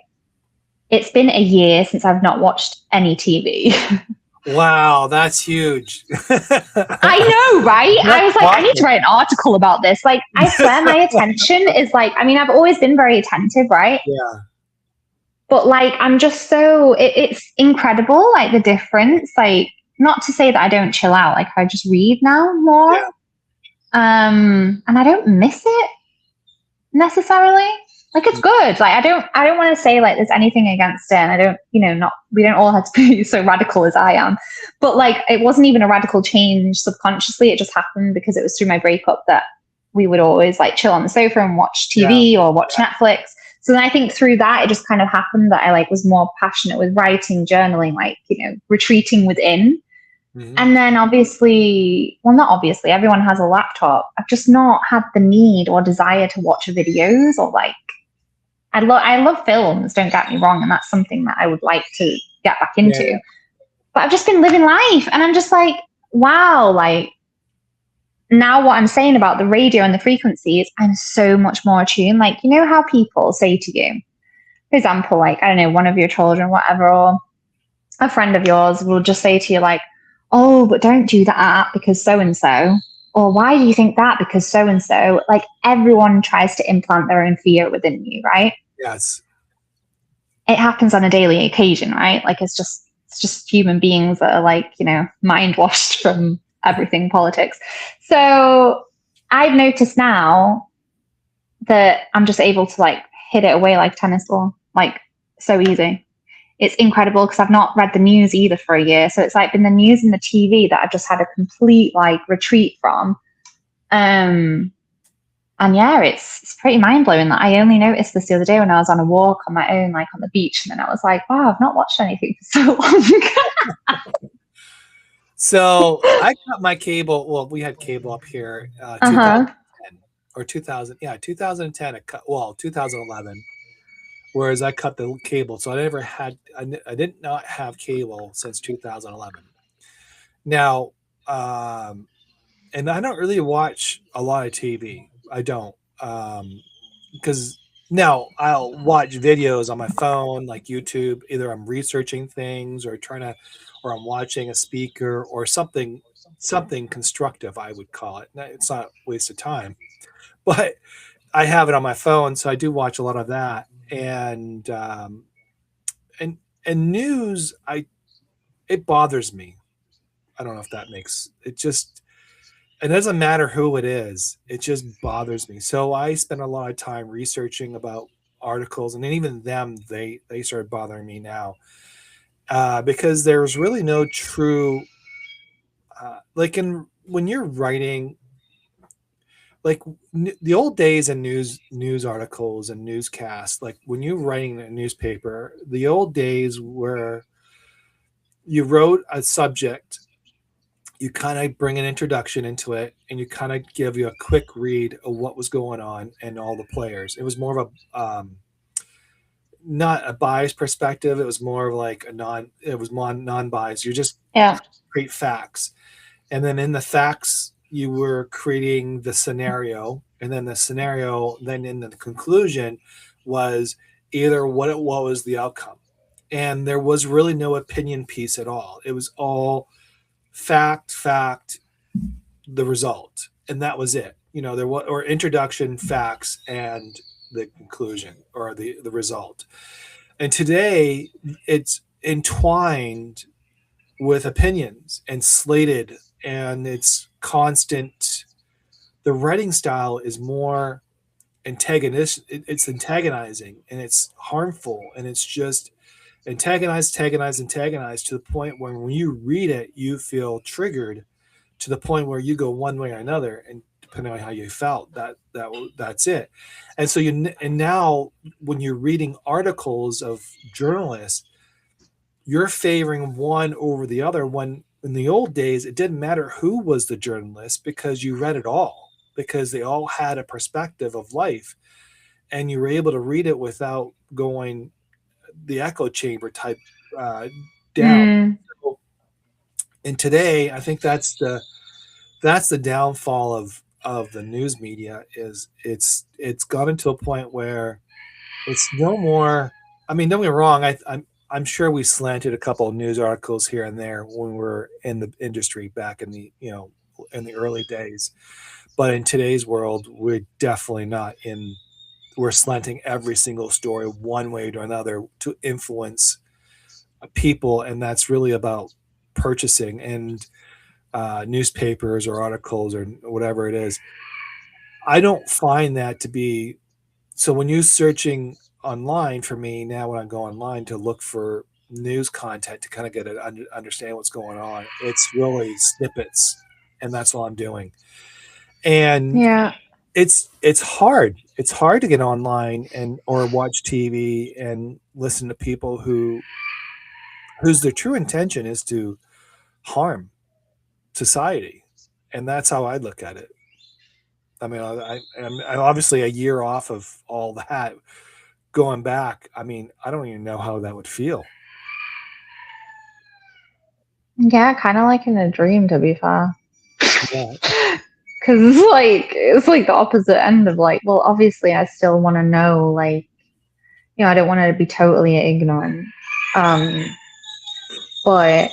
It's been a year since I've not watched any TV. Wow, that's huge. I know, right? I was like, I need to write an article about this. Like, I swear my attention is like, I mean, I've always been very attentive, right? Yeah. But like, I'm just so, it's incredible, like the difference. Like, not to say that I don't chill out, like I just read now more. Yeah. And I don't miss it necessarily. Like it's good. Like I don't want to say like there's anything against it. And I don't, we don't all have to be so radical as I am. But like it wasn't even a radical change subconsciously. It just happened because it was through my breakup that we would always like chill on the sofa and watch TV or watch Netflix. So then I think through that it just kind of happened that I like was more passionate with writing, journaling, like, retreating within. Mm-hmm. And then obviously, well, not obviously, everyone has a laptop. I've just not had the need or desire to watch videos or like, I love films, don't get me wrong. And that's something that I would like to get back into. Yeah. But I've just been living life and I'm just like, wow, like now what I'm saying about the radio and the frequencies, I'm so much more attuned. Like, how people say to you, for example, like, I don't know, one of your children, whatever, or a friend of yours will just say to you like, oh, but don't do that because so-and-so. Or why do you think that? Because so-and-so. Like everyone tries to implant their own fear within you, right? Yes. It happens on a daily occasion, right? Like it's just human beings that are like, mind washed from everything politics. So I've noticed now that I'm just able to like hit it away like tennis ball, like so easy. It's incredible because I've not read the news either for a year. So it's like been the news and the TV that I've just had a complete like retreat from. And yeah, it's pretty mind blowing that I only noticed this the other day when I was on a walk on my own, like on the beach. And then I was like, wow, I've not watched anything for so long. So I got my cable. Well, we had cable up here, 2010 or 2000. Yeah, 2010. 2011. Whereas I cut the cable, so I did not have cable since 2011. Now, and I don't really watch a lot of TV. I don't, because now I'll watch videos on my phone, like YouTube. Either I'm researching things or or I'm watching a speaker or something constructive. I would call it. It's not a waste of time, but I have it on my phone, so I do watch a lot of that. And and news, it bothers me. I don't know if that makes it just. It doesn't matter who it is; it just bothers me. So I spend a lot of time researching about articles, and then even them, they start bothering me now because there's really no true like when you're writing. Like the old days in news articles and newscasts, like when you're writing a newspaper, the old days where you wrote a subject, you kind of bring an introduction into it, and you kind of give you a quick read of what was going on and all the players. It was more of a not a biased perspective. It was more of like non-biased. You just create facts, and then in the facts you were creating the scenario, and then the scenario, then in the conclusion was either what was the outcome, and there was really no opinion piece at all. It was all fact, the result, and that was it. There was or introduction, facts, and the conclusion or the result. And today it's entwined with opinions and slated, and it's constant. The writing style is more it's antagonizing, and it's harmful, and it's just antagonize to the point where when you read it, you feel triggered to the point where you go one way or another, and depending on how you felt, that's it. And so and now when you're reading articles of journalists, you're favoring one over the other, when in the old days it didn't matter who was the journalist, because you read it all, because they all had a perspective of life, and you were able to read it without going the echo chamber type uh, down. Mm, So, and today, I think that's the downfall of the news media, is it's gotten to a point where it's no more. I mean, don't get me wrong. I'm sure we slanted a couple of news articles here and there when we were in the industry back in the in the early days, but in today's world, we're definitely not in. We're slanting every single story one way or another to influence people, and that's really about purchasing and newspapers or articles or whatever it is. I don't find that to be so. When you're searching online, for me now, when I go online to look for news content to kind of get it understand what's going on, it's really snippets, and that's all I'm doing. And yeah. it's hard. It's hard to get online and or watch TV and listen to people whose their true intention is to harm society, and that's how I look at it. I mean, I'm obviously a year off of all that. Going back, I mean, I don't even know how that would feel. Yeah, kind of like in a dream, to be fair. Yeah, Because it's like the opposite end of like, well, obviously I still want to know, like, I don't want to be totally ignorant. Um, but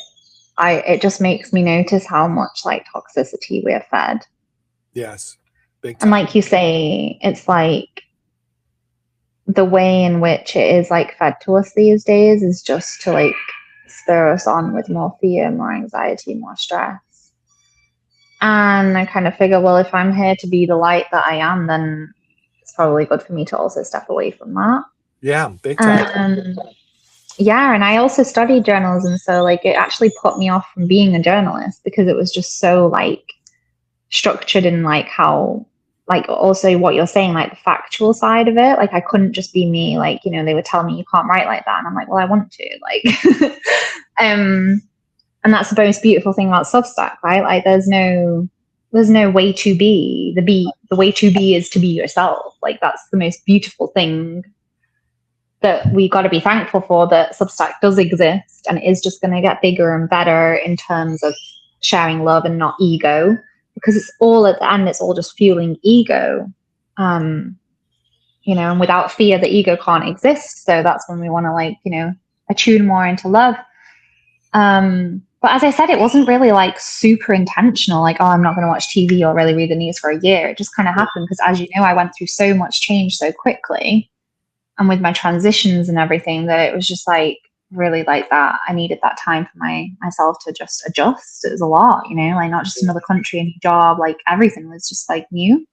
it just makes me notice how much like toxicity we're fed. yes, big And time. like you say, it's like the way in which it is like fed to us these days is just to like spur us on with more fear, more anxiety, more stress. And I kind of figure, well, if I'm here to be the light that I am, then it's probably good for me to also step away from that. Yeah, big time. And yeah, and I also studied journalism, so like it actually put me off from being a journalist because it was just so like structured in like how like also what you're saying, like the factual side of it. Like I couldn't just be me, like, they would tell me you can't write like that. And I'm like, well, I want to, like um and that's the most beautiful thing about Substack, right? Like there's no way to be. The way to be is to be yourself. Like that's the most beautiful thing that we got to be thankful for, that Substack does exist and is just going to get bigger and better in terms of sharing love and not ego, because it's all at the end, it's all just fueling ego. Um, and without fear, the ego can't exist. So that's when we want to like, attune more into love. But as I said, it wasn't really like super intentional, like, oh, I'm not going to watch TV or really read the news for a year. It just kind of happened because, as you know, I went through so much change so quickly, and with my transitions and everything, that it was just like really like that. I needed that time for myself to just adjust. It was a lot, like not just another country, a new job, like everything was just like new.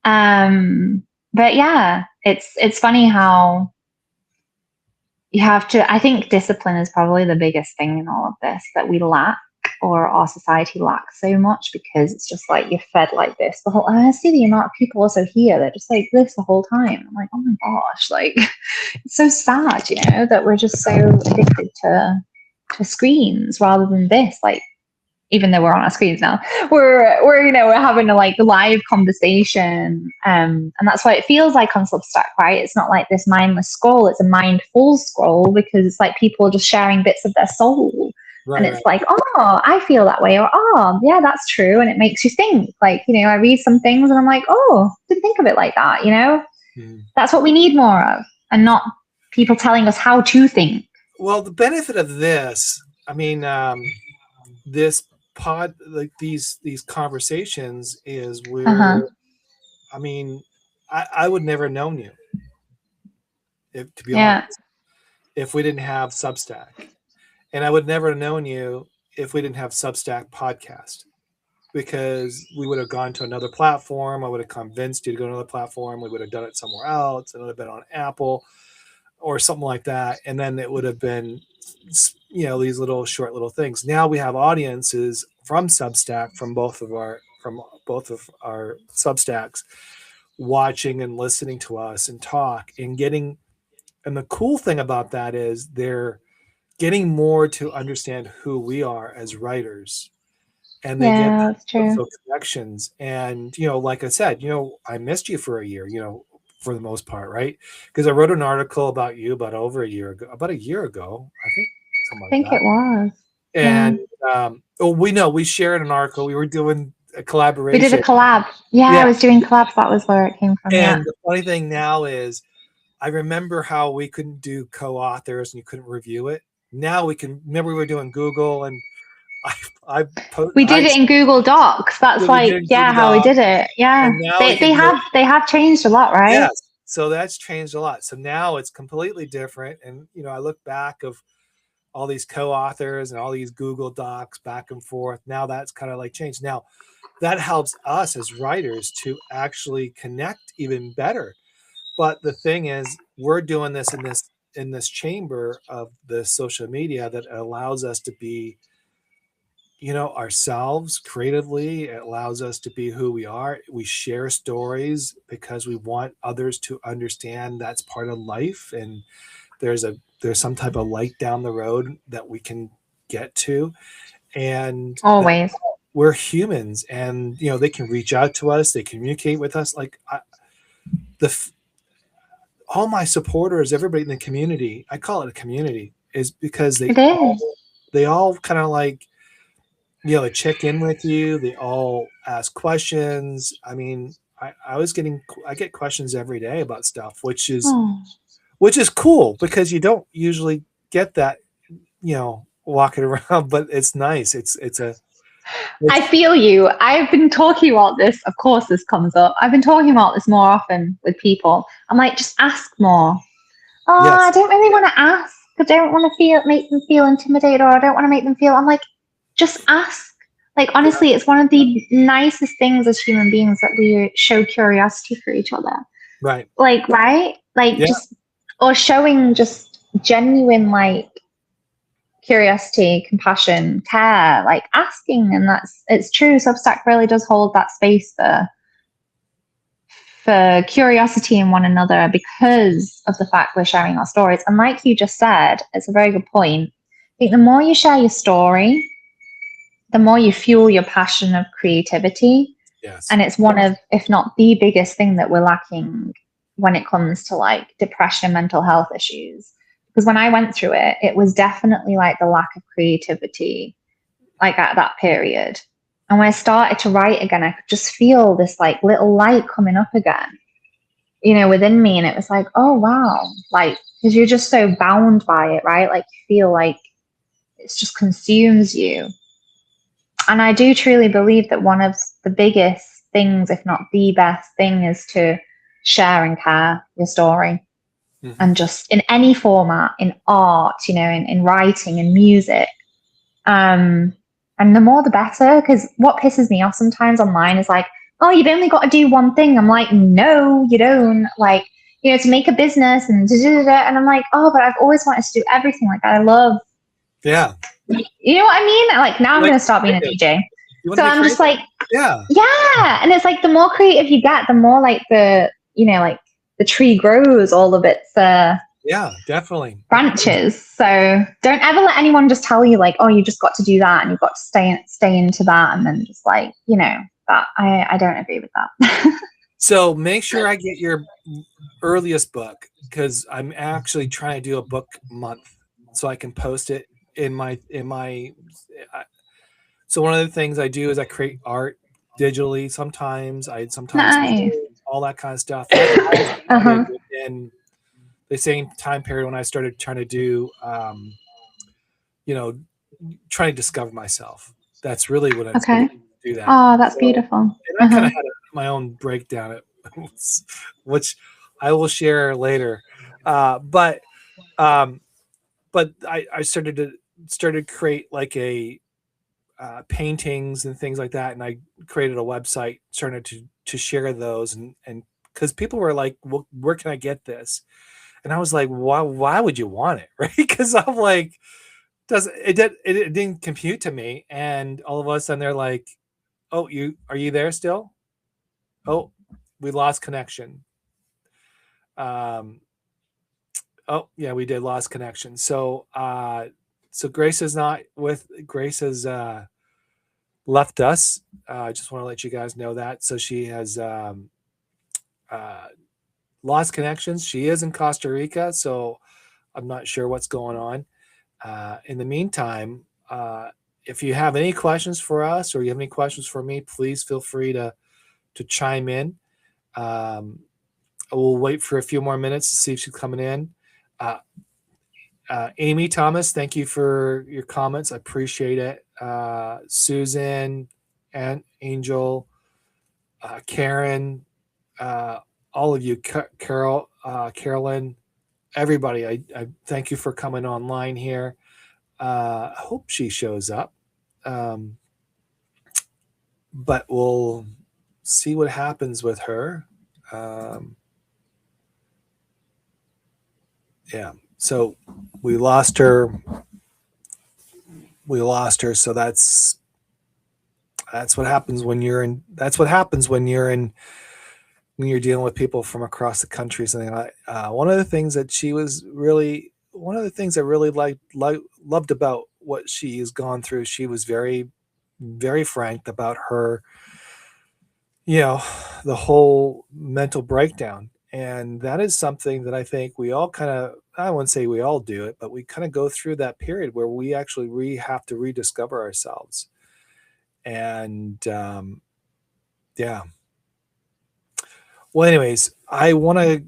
um, but yeah, it's funny how you have to. I think discipline is probably the biggest thing in all of this that we lack, or our society lacks so much, because it's just like you're fed like this the whole. I see the amount of people also here that just like this the whole time. I'm like, oh my gosh, like it's so sad, that we're just so addicted to screens rather than this. Like, even though we're on our screens now, we're having a like live conversation, and that's what it feels like on Substack, right? It's not like this mindless scroll; it's a mindful scroll, because it's like people just sharing bits of their soul, and Right, it's right. like, oh, I feel that way, or oh, yeah, that's true, and it makes you think. Like, I read some things and I'm like, oh, didn't think of it like that. Mhm. That's what we need more of, and not people telling us how to think. Well, the benefit of this, I mean, this pod, like these conversations, is Uh huh. where, I mean, I would never known you, if, to be Yeah. honest, if we didn't have Substack, and I would never have known you if we didn't have Substack podcast. because we would have gone to another platform. I would have convinced you to go to another platform. We would have done it somewhere else. It would have been on Apple or something like that. And then it would have been, these little short little things. Now we have audiences from Substack, from both of our Substacks, watching and listening to us and talk and getting. And the cool thing about that is they're getting more to understand who we are as writers, and they get Yeah, that's true. those connections. And like I said, I missed you for a year, for the most part, right? Because I wrote an article about you about a year ago, I think, something I like think that. it was. Yeah. And we shared an article. We were doing a We did a collaboration. collab. Yeah, I Yeah. was doing collabs. That was where it came from. Yeah. And the funny thing now is, I remember how we couldn't do co-authors and you couldn't review it. Now we can. Remember, we were doing Google, and I We I did it in Google Docs. That's we did like, it in yeah, Google how we Docs, did it. Yeah. and now we They can they do it. have changed a lot, right? Yes, so that's changed a lot. So now it's completely different, and I look back of all these co-authors and all these Google Docs back and forth. Now that's kind of like changed. Now that helps us as writers to actually connect even better. But the thing is, we're doing this in this chamber of the social media that allows us to be, ourselves creatively. It allows us to be who we are. We share stories because we want others to understand that's part of life, and there's some type of light down the road that we can get to, and that Always. we're humans, and they can reach out to us, they communicate with us. Like the all my supporters, everybody in the community, I call it a community, is because It is. they all kind of like, they check in with you. They all ask questions. I mean, I get questions every day about stuff, Oh. which is cool because you don't usually get that, walking around, but it's nice. I It's, feel you. I've been talking about this. Of course, this comes up. I've been talking about this more often with people. I'm like, just ask more. Oh, I yes, don't really want to ask. I don't want to make them feel intimidated, or I don't want to make them feel. I'm like, just ask. Like, yeah, honestly, it's one of the nicest things as human beings that we show curiosity for each other. right. Like, right? Like, Yeah, just, or showing just genuine, like, curiosity, compassion, care, like asking. And it's true. Substack really does hold that space for curiosity in one another because of the fact we're sharing our stories. And like you just said, it's a very good point. I think the more you share your story, the more you fuel your passion of creativity. yes, And it's one of, if not the biggest thing that we're lacking when it comes to like depression and mental health issues. Because when I went through it, it was definitely like the lack of creativity, like at that period. And when I started to write again, I could just feel this like little light coming up again, within me. And it was like, oh, wow. Like, because you're just so bound by it, right? Like, you feel like it just consumes you. And I do truly believe that one of the biggest things, if not the best thing, is to share and care your story. hmm, And just in any format, in art, in writing and music. Um, and the more the better, because what pisses me off sometimes online is like, oh, you've only got to do one thing. I'm like, no, you don't. Like, to make a business and da, da, da, da. And I'm like, oh, but I've always wanted to do everything. Like, I love, yeah. you know what I mean? Like, now You I'm like going to to start be being a creative. DJ. You want So to be I'm just creative. like, Yeah, yeah. And it's like the more creative you get, the more like like the tree grows all of its yeah, definitely. branches. So don't ever let anyone just tell you like, oh, you just got to do that and you've got to stay into that, and then just like, that I don't agree with that. So make sure I get your earliest book, because I'm actually trying to do a book month so I can post it in my. So one of the things I do is I create art digitally. Sometimes Nice. all that kind of stuff. That's all started Uh-huh. within the same time period when I started trying to do, you know, trying to discover myself. That's really what I was Okay. doing. Do that. Oh, that's So, beautiful. and I kind Uh-huh. of had my own breakdown, which I will share later. Uh, but um, but I started to create like paintings and things like that, and I created a website, started to share those, and because people were like, well, where can I get this? And I was like, why would you want it? Right? Because I'm like, it didn't compute to me. And all of a sudden they're like, oh, are you there still? Oh, we lost connection. Um, oh yeah, we did lost connection. So Grace is not with Grace has left us. I just want to let you guys know that. So she has uh, lost connections. She is in Costa Rica, so I'm not sure what's going on. In the meantime, if you have any questions for us or you have any questions for me, please feel free to chime in. Um, we'll wait for a few more minutes to see if she's coming in. Uh, Amy Thomas, thank you for your comments. I appreciate it. Susan and Angel, Karen, uh, all of you, Carol, Carolyn, everybody. I thank you for coming online here. I hope she shows up, um, but we'll see what happens with her. Um, yeah, so we lost her. We lost her. So that's what happens when you're in. That's what happens when you're in when you're dealing with people from across the country. Something like one of the things that she was really one of the things I really loved about what she has gone through. She was very frank about her, you know, the whole mental breakdown. And that is something that I think we all kind of, I wouldn't say we all do it, but we kind of go through that period where we actually have to rediscover ourselves. And yeah. Well, anyways, I want to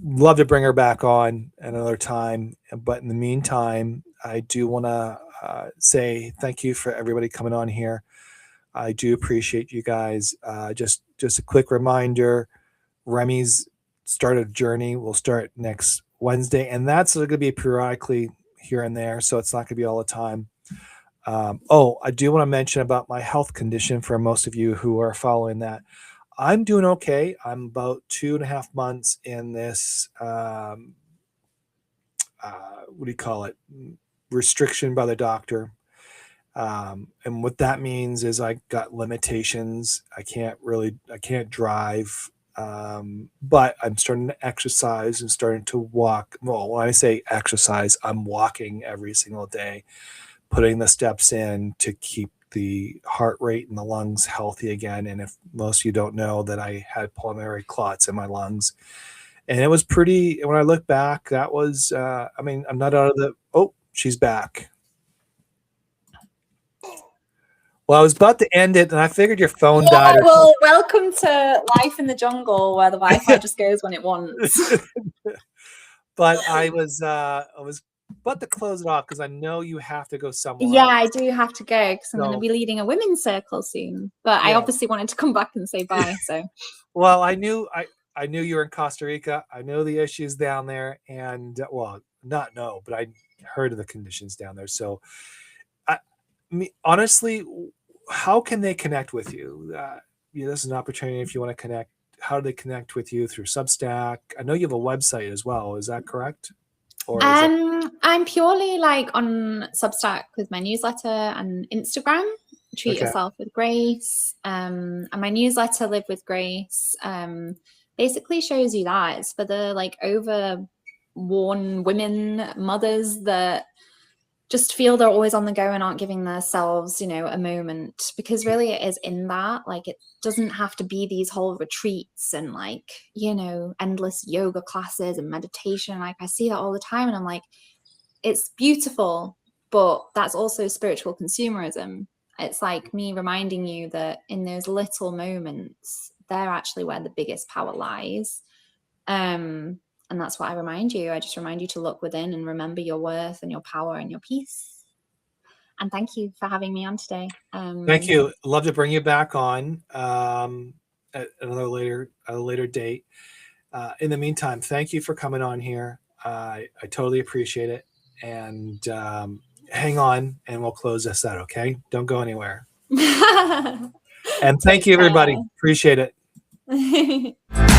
love to bring her back on another time. But in the meantime, I do want to say thank you for everybody coming on here. I do appreciate you guys. Just a quick reminder: Remy's started journey will start next Wednesday, and that's going to be periodically here and there, so it's not going to be all the time. Oh, I do want to mention about my health condition for most of you who are following that. I'm doing okay. I'm about 2.5 months in this. What do you call it? Restriction by the doctor. And what that means is I got limitations. I can't drive. But I'm starting to exercise and starting to walk. Well, when I say exercise, I'm walking every single day, putting the steps in to keep the heart rate and the lungs healthy again. And if most of you don't know that I had pulmonary clots in my lungs, and it was pretty, when I look back, that was, I mean, I'm not out of the, oh, she's back. Well, I was about to end it, and I figured your phone died. Well, welcome to life in the jungle, where the Wi-Fi just goes when it wants. But I was about to close it off because I know you have to go somewhere. Yeah, else. I do have to go because I'm going to be leading a women's circle soon. But I obviously wanted to come back and say bye. So, well, I knew you were in Costa Rica. I know the issues down there, and well, not know, but I heard of the conditions down there. So, honestly, how can they connect with you? This is an opportunity if you want to connect. How do they connect with you through Substack? I know you have a website as well. Is that correct? Or I'm purely like on Substack with my newsletter and Instagram. Treat Yourself with Grace. And my newsletter, Live with Grace, basically shows you that it's for the like overworn women, mothers that just feel they're always on the go and aren't giving themselves, a moment, because really it is in that, like, it doesn't have to be these whole retreats and like, endless yoga classes and meditation. Like, I see that all the time and I'm like, it's beautiful, but that's also spiritual consumerism. It's like me reminding you that in those little moments, they're actually where the biggest power lies. And that's what I remind you. I just remind you to look within and remember your worth and your power and your peace. And thank you for having me on today. Thank you. Love to bring you back on at another later date. In the meantime, thank you for coming on here. I totally appreciate it. And hang on and we'll close this out. Okay. Don't go anywhere. And thank you, everybody. Appreciate it.